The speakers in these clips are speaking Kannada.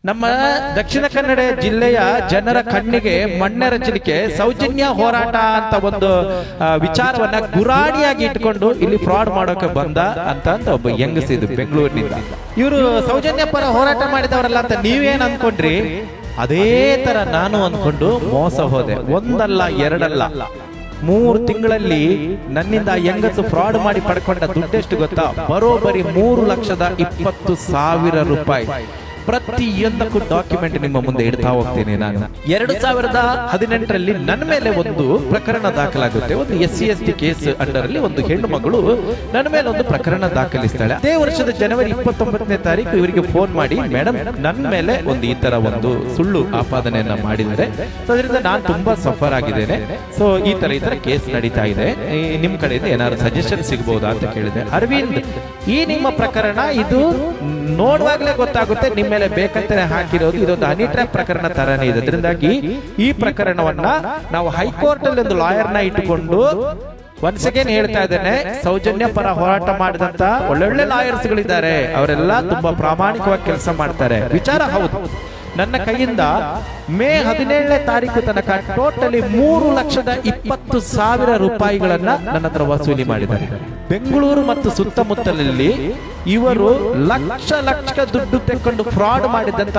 ನಮ್ಮ ದಕ್ಷಿಣ ಕನ್ನಡ ಜಿಲ್ಲೆಯ ಜನರ ಕಣ್ಣಿಗೆ ಮಣ್ಣೆರಚಲಿಕ್ಕೆ ಸೌಜನ್ಯ ಹೋರಾಟ ಅಂತ ಒಂದು ವಿಚಾರವನ್ನ ಗುರಾಣಿಯಾಗಿ ಇಟ್ಕೊಂಡು ಇಲ್ಲಿ ಫ್ರಾಡ್ ಮಾಡೋಕೆ ಬಂದ ಅಂತ ಒಬ್ಬ ಹೆಂಗಸಿದು ಬೆಂಗಳೂರಿನಿಂದ. ಇವರು ಸೌಜನ್ಯ ಪರ ಹೋರಾಟ ಮಾಡಿದವರಲ್ಲ ಅಂತ ನೀವೇನ್ ಅನ್ಕೊಂಡ್ರಿ, ಅದೇ ತರ ನಾನು ಅನ್ಕೊಂಡು ಮೋಸ ಹೋದೆ. ಒಂದಲ್ಲ ಎರಡಲ್ಲ, 3 ತಿಂಗಳಲ್ಲಿ ನನ್ನಿಂದ ಹೆಂಗಸು ಫ್ರಾಡ್ ಮಾಡಿ ಪಡ್ಕೊಂಡ ದುಡ್ಡೆಷ್ಟು ಗೊತ್ತಾ? ಬರೋಬ್ಬರಿ 3,20,000 ರೂಪಾಯಿ. ಪ್ರತಿಯೊಂದಕ್ಕೂ ಡಾಕ್ಯುಮೆಂಟ್ ನಿಮ್ಮ ಮುಂದೆ ಇಡ್ತಾ ಹೋಗ್ತೀನಿ. ನಾನು 2018ರಲ್ಲಿ ನನ್ನ ಮೇಲೆ ಒಂದು ಪ್ರಕರಣ ದಾಖಲಾಗುತ್ತೆ. ಒಂದು SC/ST ಕೇಸ್ ಅಂಡರ್ ಅಲ್ಲಿ ಒಂದು ಹೆಣ್ಣು ಮಗಳು ನನ್ನ ಮೇಲೆ ಒಂದು ಪ್ರಕರಣ ದಾಖಲಿಸ್ತಾಳೆ. ಅದೇ ವರ್ಷದ ಜನವರಿ 29ನೇ ತಾರೀಕು ಇವರಿಗೆ ಫೋನ್ ಮಾಡಿ, ಮೇಡಮ್ ನನ್ನ ಮೇಲೆ ಒಂದು ಈ ತರ ಒಂದು ಸುಳ್ಳು ಆಪಾದನೆಯನ್ನ ಮಾಡಿದ್ದಾರೆ, ಸೊ ಅದರಿಂದ ನಾನು ತುಂಬಾ ಸಫರ್ ಆಗಿದ್ದೇನೆ, ಸೊ ಈ ತರ ಕೇಸ್ ನಡೀತಾ ಇದೆ, ನಿಮ್ ಕಡೆಯಿಂದ ಏನಾದ್ರು ಸಜೆಷನ್ ಸಿಗಬಹುದಾ ಅಂತ ಕೇಳಿದೆ. ಅರವಿಂದ್, ಈ ನಿಮ್ಮ ಪ್ರಕರಣ ಇದು ನೋಡುವಾಗಲೇ ಗೊತ್ತಾಗುತ್ತೆ ನಿಮ್ಮ ಮೇಲೆ ಬೇಕಂತಾನೆ ಹಾಕಿರೋದು, ಇದೊಂದು ಹನಿ ಟ್ರ್ಯಾಪ್ ಪ್ರಕರಣ ತರಾನೇ ಇದೆ. ಅದರಿಂದಾಗಿ ಈ ಪ್ರಕರಣವನ್ನ ನಾವು ಹೈಕೋರ್ಟ್ ಅಲ್ಲಿ ಒಂದು ಲಾಯರ್ನ ಇಟ್ಟುಕೊಂಡು ಒನ್ಸ್ ಅಗೇನ್ ಹೇಳ್ತಾ ಇದ್ದೇನೆ, ಸೌಜನ್ಯ ಪರ ಹೋರಾಟ ಮಾಡಿದಂತ ಒಳ್ಳೊಳ್ಳೆ ಲಾಯರ್ಸ್ ಗಳಿದ್ದಾರೆ, ಅವರೆಲ್ಲ ತುಂಬಾ ಪ್ರಾಮಾಣಿಕವಾಗಿ ಕೆಲಸ ಮಾಡ್ತಾರೆ. ವಿಚಾರ ಹೌದು. ನನ್ನ ಕೈಯಿಂದ ಮೇ 17ನೇ ತಾರೀಕು ತನಕ ಟೋಟಲಿ 3,20,000 ರೂಪಾಯಿಗಳನ್ನ ನನ್ನ ಹತ್ರ ವಸೂಲಿ ಮಾಡಿದ್ದಾರೆ. ಬೆಂಗಳೂರು ಮತ್ತು ಸುತ್ತಮುತ್ತಲಲ್ಲಿ ಇವರು ಲಕ್ಷ ದುಡ್ಡು ತೆಕ್ಕೊಂಡು ಫ್ರಾಡ್ ಮಾಡಿದಂತ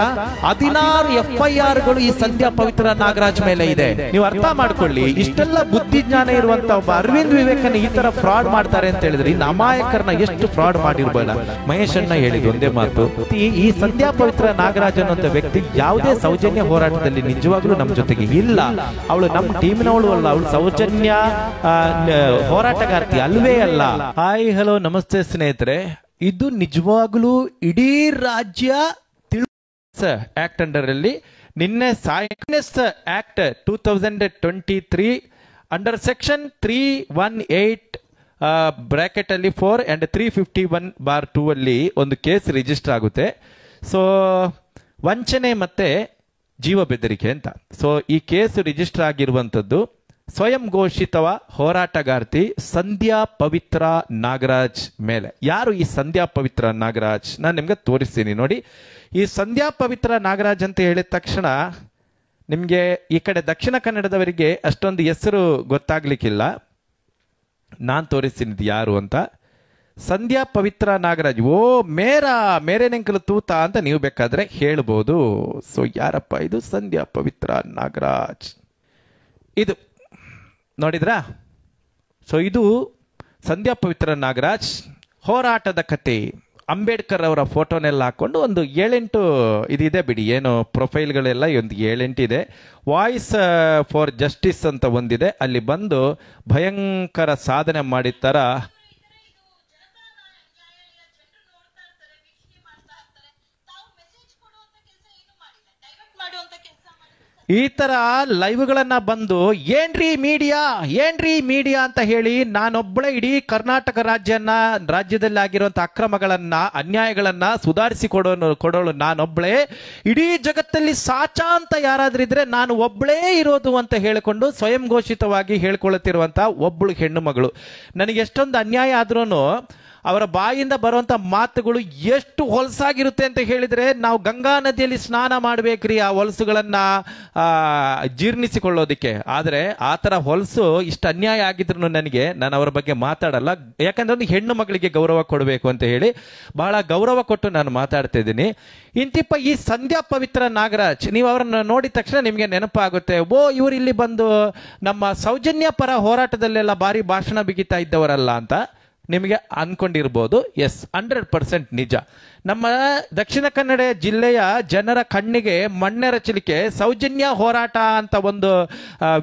16 FIRಗಳು ಈ ಸಂಧ್ಯಾ ಪವಿತ್ರ ನಾಗರಾಜ್ ಮೇಲೆ ಇದೆ. ನೀವು ಅರ್ಥ ಮಾಡ್ಕೊಳ್ಳಿ, ಇಷ್ಟೆಲ್ಲ ಬುದ್ಧಿಜ್ಞಾನ ಇರುವಂತ ಒಬ್ಬ ಅರವಿಂದ್ ವಿವೇಕನ ಈ ತರ ಫ್ರಾಡ್ ಮಾಡ್ತಾರೆ ಅಂತ ಹೇಳಿದ್ರೆ ಇನ್ನು ಅಮಾಯಕರನ್ನ ಎಷ್ಟು ಫ್ರಾಡ್ ಮಾಡಿರ್ಬೇಡ. ಮಹೇಶ್ ಅಣ್ಣ ಹೇಳಿದ ಒಂದೇ ಮಾತು, ಈ ಸಂಧ್ಯಾ ಪವಿತ್ರ ನಾಗರಾಜ್ ಅನ್ನುವಂತ ವ್ಯಕ್ತಿ ಯಾವುದೇ ಸೌಜನ್ಯ ಹೋರಾಟದಲ್ಲಿ ನಿಜವಾಗ್ಲೂ ನಮ್ಮ ಜೊತೆಗೆ ಇಲ್ಲ. ಅವಳು ನಮ್ಮ ಟೀಮಿನವಳು ಅಲ್ಲ, ಅವಳು ಸೌಜನ್ಯ ಹೋರಾಟಗಾರ್ತಿ ಅಲ್ವೇ ಅಲ್ಲ. ಹಾಯ್ ಹಲೋ ನಮಸ್ತೆ ಸ್ನೇಹಿತರೆ, ಇದು ನಿಜವಾಗ್ಲೂ ಇಡೀ ರಾಜ್ಯ ಆಕ್ಟ್ ಅಂಡರ್ ಅಲ್ಲಿ ನಿನ್ನೆ ಆಕ್ಟ್ 2023 ಅಂಡರ್ ಸೆಕ್ಷನ್ 318 ಬ್ರಾಕೆಟ್ ಅಲ್ಲಿ 4 ಅಂಡ್ 351/2 ಅಲ್ಲಿ ಒಂದು ಕೇಸ್ ರಿಜಿಸ್ಟರ್ ಆಗುತ್ತೆ. ಸೊ ವಂಚನೆ ಮತ್ತೆ ಜೀವ ಬೆದರಿಕೆ ಅಂತ. ಸೊ ಈ ಕೇಸ್ ರಿಜಿಸ್ಟರ್ ಆಗಿರುವಂತದ್ದು ಸ್ವಯಂ ಘೋಷಿತವ ಹೋರಾಟಗಾರ್ತಿ ಸಂಧ್ಯಾ ಪವಿತ್ರ ನಾಗರಾಜ್ ಮೇಲೆ. ಯಾರು ಈ ಸಂಧ್ಯಾ ಪವಿತ್ರ ನಾಗರಾಜ್? ನಾನು ನಿಮ್ಗೆ ತೋರಿಸ್ತೀನಿ ನೋಡಿ. ಈ ಸಂಧ್ಯಾ ಪವಿತ್ರ ನಾಗರಾಜ್ ಅಂತ ಹೇಳಿದ ತಕ್ಷಣ ನಿಮ್ಗೆ ಈ ಕಡೆ ದಕ್ಷಿಣ ಕನ್ನಡದವರಿಗೆ ಅಷ್ಟೊಂದು ಹೆಸರು ಗೊತ್ತಾಗ್ಲಿಕ್ಕಿಲ್ಲ. ನಾನು ತೋರಿಸ್ತೀನಿ ಯಾರು ಅಂತ. ಸಂಧ್ಯಾ ಪವಿತ್ರ ನಾಗರಾಜ್, ಓ ಮೇರೆ ನೆಂಕಲು ತೂತ ಅಂತ ನೀವು ಬೇಕಾದ್ರೆ ಹೇಳ್ಬೋದು. ಸೊ ಯಾರಪ್ಪ ಇದು ಸಂಧ್ಯಾ ಪವಿತ್ರ ನಾಗರಾಜ್? ಇದು ನೋಡಿದ್ರಾ? ಸೊ ಇದು ಸಂಧ್ಯಾ ಪವಿತ್ರ ನಾಗರಾಜ್ ಹೋರಾಟದ ಕತೆ. ಅಂಬೇಡ್ಕರ್ ಅವರ ಫೋಟೋನೆಲ್ಲ ಹಾಕೊಂಡು ಒಂದು 7-8 ಇದಿದೆ ಬಿಡಿ, ಏನು ಪ್ರೊಫೈಲ್ಗಳೆಲ್ಲ ಒಂದು 7-8 ಇದೆ. ವಾಯ್ಸ್ ಫಾರ್ ಜಸ್ಟಿಸ್ ಅಂತ ಒಂದಿದೆ, ಅಲ್ಲಿ ಬಂದು ಭಯಂಕರ ಸಾಧನೆ ಮಾಡಿದ ಈ ತರ ಲೈವ್ಗಳನ್ನ ಬಂದು ಏನ್ರಿ ಮೀಡಿಯಾ ಅಂತ ಹೇಳಿ ನಾನೊಬ್ಬಳೆ ಇಡೀ ಕರ್ನಾಟಕ ರಾಜ್ಯದಲ್ಲಿ ಆಗಿರುವಂತ ಅಕ್ರಮಗಳನ್ನ ಅನ್ಯಾಯಗಳನ್ನ ಸುಧಾರಿಸಿ ಕೊಡೋಳು ನಾನೊಬ್ಬಳೆ, ಇಡೀ ಜಗತ್ತಲ್ಲಿ ಸಾಚಾ ಅಂತ ಯಾರಾದ್ರೂ ಇದ್ರೆ ನಾನು ಒಬ್ಬಳೇ ಇರೋದು ಅಂತ ಹೇಳಿಕೊಂಡು ಸ್ವಯಂ ಘೋಷಿತವಾಗಿ ಹೇಳ್ಕೊಳ್ಳುತ್ತಿರುವಂತ ಒಬ್ಬಳು ಹೆಣ್ಣು ಮಗಳು. ನನಗೆ ಎಷ್ಟೊಂದು ಅನ್ಯಾಯ ಆದ್ರೂ ಅವರ ಬಾಯಿಂದ ಬರುವಂತ ಮಾತುಗಳು ಎಷ್ಟು ಹೊಲಸಾಗಿರುತ್ತೆ ಅಂತ ಹೇಳಿದ್ರೆ, ನಾವು ಗಂಗಾ ನದಿಯಲ್ಲಿ ಸ್ನಾನ ಮಾಡ್ಬೇಕ್ರಿ ಆ ಹೊಲಸುಗಳನ್ನ ಜೀರ್ಣಿಸಿಕೊಳ್ಳೋದಿಕ್ಕೆ. ಆದ್ರೆ ಆ ತರ ಹೊಲಸು ಇಷ್ಟು ಅನ್ಯಾಯ ಆಗಿದ್ರು ನಾನು ಅವರ ಬಗ್ಗೆ ಮಾತಾಡಲ್ಲ. ಯಾಕಂದ್ರೆ ಒಂದು ಹೆಣ್ಣು ಮಗಳಿಗೆ ಗೌರವ ಕೊಡಬೇಕು ಅಂತ ಹೇಳಿ ಬಹಳ ಗೌರವ ಕೊಟ್ಟು ನಾನು ಮಾತಾಡ್ತಾ ಇದ್ದೀನಿ. ಇಂತಿಪ್ಪ ಈ ಸಂಧ್ಯಾ ಪವಿತ್ರ ನಾಗರಾಜ್, ನೀವು ಅವರನ್ನ ನೋಡಿದ ತಕ್ಷಣ ನಿಮ್ಗೆ ನೆನಪಾಗುತ್ತೆ, ಓ ಇವರು ಇಲ್ಲಿ ಬಂದು ನಮ್ಮ ಸೌಜನ್ಯ ಪರ ಹೋರಾಟದಲ್ಲೆಲ್ಲ ಭಾರಿ ಭಾಷಣ ಬಿಗಿತಾ ಇದ್ದವರಲ್ಲ ಅಂತ ನಿಮಗೆ ಅನ್ಕೊಂಡಿರ್ಬೋದು. ಎಸ್, 100% ನಿಜ. ನಮ್ಮ ದಕ್ಷಿಣ ಕನ್ನಡ ಜಿಲ್ಲೆಯ ಜನರ ಕಣ್ಣಿಗೆ ಮಣ್ಣೆರಚಲಿಕ್ಕೆ ಸೌಜನ್ಯ ಹೋರಾಟ ಅಂತ ಒಂದು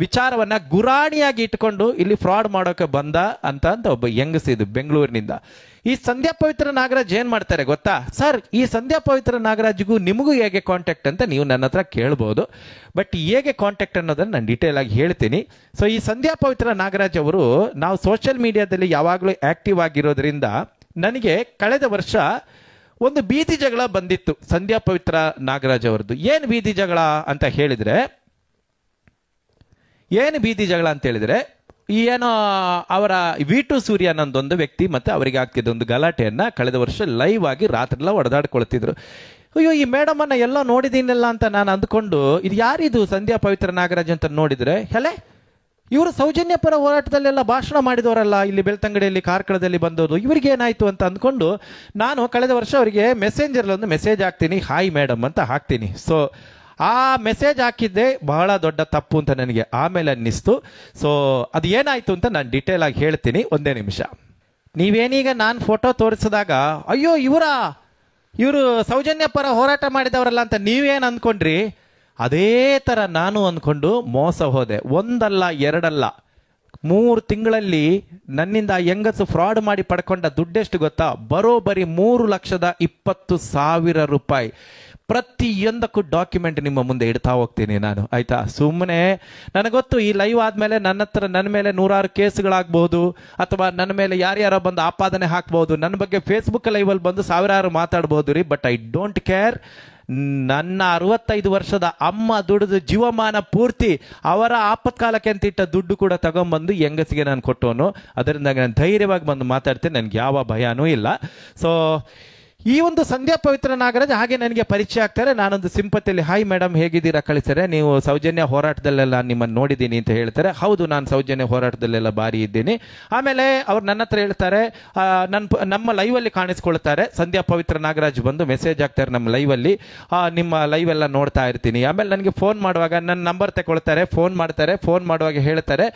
ವಿಚಾರವನ್ನ ಗುರಾಣಿಯಾಗಿ ಇಟ್ಕೊಂಡು ಇಲ್ಲಿ ಫ್ರಾಡ್ ಮಾಡೋಕೆ ಬಂದ ಅಂತ ಒಬ್ಬ ಹೆಂಗಸಿದು ಬೆಂಗಳೂರಿನಿಂದ. ಈ ಸಂಧ್ಯಾ ಪವಿತ್ರ ನಾಗರಾಜ್ ಏನ್ ಮಾಡ್ತಾರೆ ಗೊತ್ತಾ? ಸರ್, ಈ ಸಂಧ್ಯಾ ಪವಿತ್ರ ನಾಗರಾಜ್ಗೂ ನಿಮಗೂ ಹೇಗೆ ಕಾಂಟ್ಯಾಕ್ಟ್ ಅಂತ ನೀವು ನನ್ನ ಹತ್ರ ಕೇಳ್ಬೋದು. ಬಟ್ ಹೇಗೆ ಕಾಂಟ್ಯಾಕ್ಟ್ ಅನ್ನೋದನ್ನ ನಾನು ಡೀಟೇಲ್ ಆಗಿ ಹೇಳ್ತೀನಿ. ಸೊ ಈ ಸಂಧ್ಯಾ ಪವಿತ್ರ ನಾಗರಾಜ್ ಅವರು, ನಾವು ಸೋಷಿಯಲ್ ಮೀಡಿಯಾದಲ್ಲಿ ಯಾವಾಗಲೂ ಆಕ್ಟಿವ್ ಆಗಿರೋದ್ರಿಂದ ನನಗೆ ಕಳೆದ ವರ್ಷ ಒಂದು ಬೀದಿ ಜಗಳ ಬಂದಿತ್ತು ಸಂಧ್ಯಾ ಪವಿತ್ರ ನಾಗರಾಜ್ ಅವರದ್ದು. ಏನು ಬೀದಿ ಜಗಳ ಅಂತ ಹೇಳಿದ್ರೆ ಏನೋ ಅವರ V2 ಸೂರ್ಯ ಅನ್ನೊಂದೊಂದು ವ್ಯಕ್ತಿ ಮತ್ತೆ ಅವರಿಗೆ ಆಗ್ತಿದ್ದ ಒಂದು ಗಲಾಟೆಯನ್ನ ಕಳೆದ ವರ್ಷ ಲೈವ್ ಆಗಿ ರಾತ್ರಿ ಎಲ್ಲ ಹೊಡೆದಾಡ್ಕೊಳ್ತಿದ್ರು. ಅಯ್ಯೋ ಈ ಮೇಡಮನ್ನು ಎಲ್ಲ ನೋಡಿದ್ದೀನಲ್ಲ ಅಂತ ನಾನು ಅಂದ್ಕೊಂಡು ಇದು ಯಾರಿದು ಸಂಧ್ಯಾ ಪವಿತ್ರ ನಾಗರಾಜ್ ಅಂತ ನೋಡಿದರೆ ಹೆಲೆ ಇವರು ಸೌಜನ್ಯ ಪರ ಹೋರಾಟದಲ್ಲೆಲ್ಲ ಭಾಷಣ ಮಾಡಿದವರಲ್ಲ, ಇಲ್ಲಿ ಬೆಳ್ತಂಗಡಿಯಲ್ಲಿ ಕಾರ್ಕಳದಲ್ಲಿ ಬಂದವರು, ಇವ್ರಿಗೆ ಏನಾಯ್ತು ಅಂತ ಅಂದ್ಕೊಂಡು ನಾನು ಕಳೆದ ವರ್ಷ ಅವರಿಗೆ ಮೆಸೇಂಜರ್ಲಿ ಒಂದು ಮೆಸೇಜ್ ಹಾಕ್ತೀನಿ, ಹಾಯ್ ಮೇಡಮ್ ಅಂತ ಹಾಕ್ತೀನಿ. ಸೊ ಆ ಮೆಸೇಜ್ ಹಾಕಿದ್ದೆ ಬಹಳ ದೊಡ್ಡ ತಪ್ಪು ಅಂತ ನನಗೆ ಆಮೇಲೆ ಅನ್ನಿಸ್ತು. ಸೊ ಅದು ಏನಾಯ್ತು ಅಂತ ನಾನು ಡೀಟೇಲ್ ಆಗಿ ಹೇಳ್ತೀನಿ, ಒಂದೇ ನಿಮಿಷ. ನೀವೇನೀಗ ನಾನು ಫೋಟೋ ತೋರಿಸಿದಾಗ ಅಯ್ಯೋ ಇವರು ಸೌಜನ್ಯ ಪರ ಹೋರಾಟ ಮಾಡಿದವರಲ್ಲ ಅಂತ ನೀವೇನು ಅಂದ್ಕೊಂಡ್ರಿ, ಅದೇ ಥರ ನಾನು ಅಂದ್ಕೊಂಡು ಮೋಸ ಹೋದೆ. ಒಂದಲ್ಲ ಎರಡಲ್ಲ, 3 ತಿಂಗಳಲ್ಲಿ ನನ್ನಿಂದ ಹೆಂಗಸು ಫ್ರಾಡ್ ಮಾಡಿ ಪಡ್ಕೊಂಡ ದುಡ್ಡೆಷ್ಟು ಗೊತ್ತಾ? ಬರೋಬ್ಬರಿ 3,20,000 ರೂಪಾಯಿ. ಪ್ರತಿಯೊಂದಕ್ಕೂ ಡಾಕ್ಯುಮೆಂಟ್ ನಿಮ್ಮ ಮುಂದೆ ಇಡ್ತಾ ಹೋಗ್ತೀನಿ ನಾನು, ಆಯ್ತಾ? ಸುಮ್ಮನೆ ನನಗೆ ಗೊತ್ತು ಈ ಲೈವ್ ಆದಮೇಲೆ ನನ್ನ ಮೇಲೆ 100 ಕೇಸ್ಗಳಾಗ್ಬೋದು, ಅಥವಾ ನನ್ನ ಮೇಲೆ ಯಾರ್ಯಾರೋ ಬಂದು ಆಪಾದನೆ ಹಾಕ್ಬೋದು, ನನ್ನ ಬಗ್ಗೆ ಫೇಸ್ಬುಕ್ ಲೈವಲ್ಲಿ ಬಂದು 1000 ಮಾತಾಡ್ಬೋದು ರೀ. But I don't care. ನನ್ನ 65 ವರ್ಷದ ಅಮ್ಮ ದುಡಿದು ಜೀವಮಾನ ಪೂರ್ತಿ ಅವರ ಆಪತ್ಕಾಲಕ್ಕೆ ಅಂತ ಇಟ್ಟ ದುಡ್ಡು ಕೂಡ ತಗೊಂಡ್ಬಂದು ಹೆಂಗಸಿಗೆ ನಾನು ಕೊಟ್ಟವನು. ಅದರಿಂದ ನಾನು ಧೈರ್ಯವಾಗಿ ಬಂದು ಮಾತಾಡ್ತೇನೆ, ನನಗೆ ಯಾವ ಭಯನೂ ಇಲ್ಲ. ಸೊ ಈ ಒಂದು ಸಂಧ್ಯಾ ಪವಿತ್ರ ನಾಗರಾಜ್ ಹಾಗೆ ನನಗೆ ಪರಿಚಯ ಆಗ್ತಾರೆ. ನಾನೊಂದು ಸಿಂಪತಿಯಲ್ಲಿ ಹಾಯ್ ಮೇಡಮ್ ಹೇಗಿದ್ದೀರಾ ಕಳಿಸ್ತಾರೆ, ನೀವು ಸೌಜನ್ಯ ಹೋರಾಟದಲ್ಲೆಲ್ಲ ನಿಮ್ಮನ್ನು ನೋಡಿದ್ದೀನಿ ಅಂತ ಹೇಳ್ತಾರೆ. ಹೌದು, ನಾನು ಸೌಜನ್ಯ ಹೋರಾಟದಲ್ಲೆಲ್ಲ ಬಾರಿ ಇದ್ದೀನಿ. ಆಮೇಲೆ ಅವ್ರು ನನ್ನ ಹತ್ರ ಹೇಳ್ತಾರೆ, ನಮ್ಮ ಲೈವಲ್ಲಿ ಕಾಣಿಸ್ಕೊಳ್ತಾರೆ, ಸಂಧ್ಯಾ ಪವಿತ್ರ ನಾಗರಾಜ್ ಬಂದು ಮೆಸೇಜ್ ಹಾಕ್ತಾರೆ ನಮ್ಮ ಲೈವಲ್ಲಿ, ನಿಮ್ಮ ಲೈವ್ ಎಲ್ಲ ನೋಡ್ತಾ ಇರ್ತೀನಿ. ಆಮೇಲೆ ನನಗೆ ಫೋನ್ ಮಾಡುವಾಗ ನನ್ನ ನಂಬರ್ ತಗೊಳ್ತಾರೆ, ಫೋನ್ ಮಾಡ್ತಾರೆ. ಫೋನ್ ಮಾಡುವಾಗ ಹೇಳ್ತಾರೆ,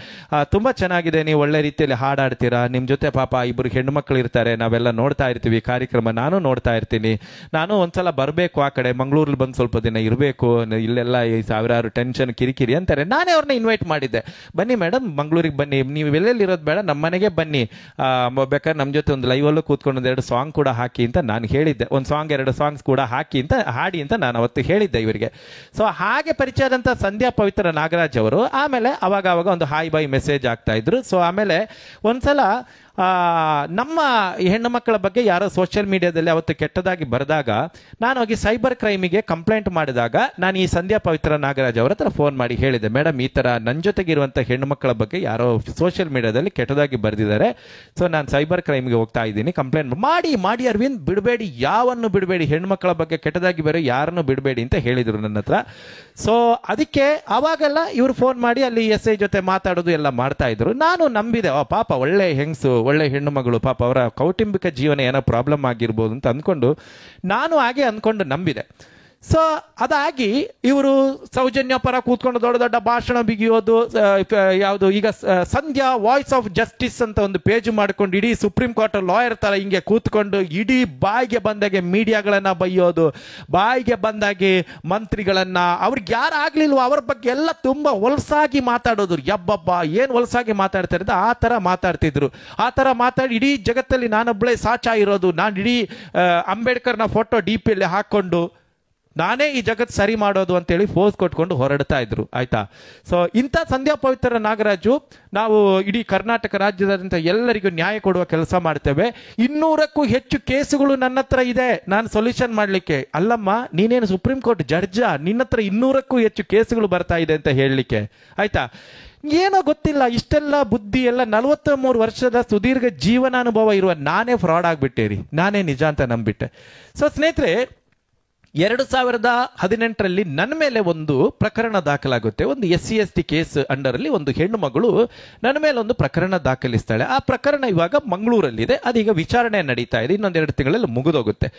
ತುಂಬ ಚೆನ್ನಾಗಿದೆ, ನೀವು ಒಳ್ಳೆ ರೀತಿಯಲ್ಲಿ ಹಾಡಾಡ್ತೀರಾ, ನಿಮ್ಮ ಜೊತೆ ಪಾಪ 2 ಹೆಣ್ಮಕ್ಳು ಇರ್ತಾರೆ, ನಾವೆಲ್ಲ ನೋಡ್ತಾ ಇರ್ತೀವಿ ಕಾರ್ಯಕ್ರಮ, ನಾನು ನೋಡ್ತಾ ಇರ್ತೀನಿ, ನಾನು ಒಂದ್ಸಲ ಬರಬೇಕು ಆ ಕಡೆ ಮಂಗಳೂರಲ್ಲಿ ಬಂದು ಸ್ವಲ್ಪ ದಿನ ಇರಬೇಕು, ಇಲ್ಲೆಲ್ಲ 1000 ಟೆನ್ಷನ್ ಕಿರಿಕಿರಿ ಅಂತಾರೆ. ನಾನೇ ಅವ್ರನ್ನ ಇನ್ವೈಟ್ ಮಾಡಿದ್ದೆ, ಬನ್ನಿ ಮೇಡಮ್ ಮಂಗಳೂರಿಗೆ ಬನ್ನಿ, ನೀವು ಎಲ್ಲೆಲ್ಲಿ ಇರೋದು ಬೇಡ, ನಮ್ಮ ಮನೆಗೆ ಬನ್ನಿ, ಬೇಕಾದ್ರೆ ನಮ್ಮ ಜೊತೆ ಒಂದು ಲೈವಲ್ಲೂ ಕೂತ್ಕೊಂಡು 2 ಸಾಂಗ್ ಕೂಡ ಹಾಕಿ ಅಂತ ನಾನು ಹೇಳಿದ್ದೆ. 1 ಸಾಂಗ್ 2 ಸಾಂಗ್ಸ್ ಕೂಡ ಹಾಡಿ ಅಂತ ನಾನು ಅವತ್ತು ಹೇಳಿದ್ದೆ ಇವರಿಗೆ. ಸೊ ಹಾಗೆ ಪರಿಚಯ ಆದಂಥ ಸಂಧ್ಯಾ ಪವಿತ್ರ ನಾಗರಾಜ್ ಅವರು ಆಮೇಲೆ ಅವಾಗ ಒಂದು ಹಾಯ್ ಬಾಯ್ ಮೆಸೇಜ್ ಆಗ್ತಾ ಇದ್ರು. ಸೊ ಆಮೇಲೆ ಒಂದ್ಸಲ ನಮ್ಮ ಹೆಣ್ಣು ಮಕ್ಕಳ ಬಗ್ಗೆ ಯಾರೋ ಸೋಷಿಯಲ್ ಮೀಡಿಯಾದಲ್ಲಿ ಅವತ್ತು ಕೆಟ್ಟದಾಗಿ ಬರೆದಾಗ ನಾನು ಹೋಗಿ ಸೈಬರ್ ಕ್ರೈಮಿಗೆ ಕಂಪ್ಲೇಂಟ್ ಮಾಡಿದಾಗ ನಾನು ಈ ಸಂಧ್ಯಾ ಪವಿತ್ರ ನಾಗರಾಜ್ ಅವರ ಹತ್ರ ಫೋನ್ ಮಾಡಿ ಹೇಳಿದೆ, ಮೇಡಮ್ ಈ ಥರ ನನ್ನ ಜೊತೆಗಿರುವಂಥ ಹೆಣ್ಣು ಮಕ್ಕಳ ಬಗ್ಗೆ ಯಾರೋ ಸೋಷಿಯಲ್ ಮೀಡಿಯಾದಲ್ಲಿ ಕೆಟ್ಟದಾಗಿ ಬರೆದಿದ್ದಾರೆ, ಸೊ ನಾನು ಸೈಬರ್ ಕ್ರೈಮಿಗೆ ಹೋಗ್ತಾ ಇದ್ದೀನಿ, ಕಂಪ್ಲೇಂಟ್ ಮಾಡಿ ಅರವಿಂದ್ ಬಿಡಬೇಡಿ, ಯಾವನ್ನು ಬಿಡಬೇಡಿ, ಹೆಣ್ಣು ಮಕ್ಕಳ ಬಗ್ಗೆ ಕೆಟ್ಟದಾಗಿ ಬರೋ ಯಾರನ್ನು ಬಿಡಬೇಡಿ ಅಂತ ಹೇಳಿದರು ನನ್ನ ಹತ್ರ. ಸೊ ಅದಕ್ಕೆ ಅವಾಗೆಲ್ಲ ಇವರು ಫೋನ್ ಮಾಡಿ ಅಲ್ಲಿ ಎಸ್ ಐ ಜೊತೆ ಮಾತಾಡೋದು ಎಲ್ಲ ಮಾಡ್ತಾ ಇದ್ರು. ನಾನು ನಂಬಿದೆ, ಪಾಪ ಒಳ್ಳೆ ಹೆಂಗಸು, ಒಳ್ಳೆ ಹೆಣ್ಣು ಮಗಳು, ಪಾಪ ಅವರ ಕೌಟುಂಬಿಕ ಜೀವನ ಏನೋ ಪ್ರಾಬ್ಲಮ್ ಆಗಿರ್ಬೋದು ಅಂತ ಅಂದ್ಕೊಂಡು ನಾನು ಹಾಗೆ ಅಂದ್ಕೊಂಡು ನಂಬಿದೆ. ಸೊ ಅದಾಗಿ ಇವರು ಸೌಜನ್ಯ ಪರ ಕೂತ್ಕೊಂಡು ದೊಡ್ಡ ದೊಡ್ಡ ಭಾಷಣ ಬಿಗಿಯೋದು, ಯಾವುದು ಈಗ ಸಂಧ್ಯಾ ವಾಯ್ಸ್ ಆಫ್ ಜಸ್ಟಿಸ್ ಅಂತ ಒಂದು ಪೇಜ್ ಮಾಡ್ಕೊಂಡು ಇಡೀ ಸುಪ್ರೀಂ ಕೋರ್ಟ್ ಲಾಯರ್ ತರ ಹಿಂಗೆ ಕೂತ್ಕೊಂಡು ಇಡೀ ಬಾಯಿಗೆ ಬಂದಾಗೆ ಮೀಡಿಯಾಗಳನ್ನ ಬೈಯೋದು, ಬಾಯಿಗೆ ಬಂದಾಗೆ ಮಂತ್ರಿಗಳನ್ನ, ಅವ್ರಿಗೆ ಯಾರು ಆಗ್ಲಿಲ್ವೋ ಅವ್ರ ಬಗ್ಗೆ ಎಲ್ಲ ತುಂಬಾ ಹೊಲಸಾಗಿ ಮಾತಾಡೋದು. ಯಬ್ಬಬ್ಬ ಏನು ಹೊಲಸಾಗಿ ಮಾತಾಡ್ತಾ ಇರೋದು, ಆ ತರ ಮಾತಾಡ್ತಿದ್ರು. ಆ ತರ ಮಾತಾಡಿ ಇಡೀ ಜಗತ್ತಲ್ಲಿ ನಾನೊಬ್ಬಳೇ ಸಾಚಾ ಇರೋದು, ನಾನು ಇಡೀ ಅಂಬೇಡ್ಕರ್ನ ಫೋಟೋ DP-ಯಲ್ಲಿ ಹಾಕೊಂಡು ನಾನೇ ಈ ಜಗತ್ತು ಸರಿ ಮಾಡೋದು ಅಂತೇಳಿ ಫೋಸ್ ಕೊಟ್ಕೊಂಡು ಹೊರಡ್ತಾ ಇದ್ರು, ಆಯ್ತಾ? ಸೊ ಇಂಥ ಸಂಧ್ಯಾ ಪವಿತ್ರ ನಾಗರಾಜು ನಾವು ಇಡೀ ಕರ್ನಾಟಕ ರಾಜ್ಯದಾದ್ಯಂತ ಎಲ್ಲರಿಗೂ ನ್ಯಾಯ ಕೊಡುವ ಕೆಲಸ ಮಾಡ್ತೇವೆ. 200ಕ್ಕೂ ಹೆಚ್ಚು ಕೇಸುಗಳು ನನ್ನ ಹತ್ರ ಇದೆ ನಾನು ಸೊಲ್ಯೂಷನ್ ಮಾಡಲಿಕ್ಕೆ. ಅಲ್ಲಮ್ಮ, ನೀನೇನು ಸುಪ್ರೀಂ ಕೋರ್ಟ್ ಜಡ್ಜಾ? ನಿನ್ನ ಹತ್ರ 200ಕ್ಕೂ ಹೆಚ್ಚು ಕೇಸುಗಳು ಬರ್ತಾ ಇದೆ ಅಂತ ಹೇಳಲಿಕ್ಕೆ, ಆಯ್ತಾ? ಏನೋ ಗೊತ್ತಿಲ್ಲ, ಇಷ್ಟೆಲ್ಲ ಬುದ್ಧಿ ಎಲ್ಲ 43 ವರ್ಷದ ಸುದೀರ್ಘ ಜೀವನಾನುಭವ ಇರುವ ನಾನೇ ಫ್ರಾಡ್ ಆಗಿಬಿಟ್ಟೆ ರೀ, ನಾನೇ ನಿಜ ಅಂತ ನಂಬಿಟ್ಟೆ. ಸೊ ಸ್ನೇಹಿತರೆ, 2018ರಲ್ಲಿ ನನ್ನ ಮೇಲೆ ಒಂದು ಪ್ರಕರಣ ದಾಖಲಾಗುತ್ತೆ. ಒಂದು SC/ST ಕೇಸ್ ಅಂಡರಲ್ಲಿ ಒಂದು ಹೆಣ್ಣು ಮಗಳು ನನ್ನ ಮೇಲೆ ಒಂದು ಪ್ರಕರಣ ದಾಖಲಿಸ್ತಾಳೆ. ಆ ಪ್ರಕರಣ ಇವಾಗ ಮಂಗಳೂರಲ್ಲಿದೆ, ಅದೀಗ ವಿಚಾರಣೆ ನಡೀತಾ ಇದೆ, ಇನ್ನೊಂದು 2 ತಿಂಗಳಲ್ಲಿ ಮುಗಿದೋಗುತ್ತೆ.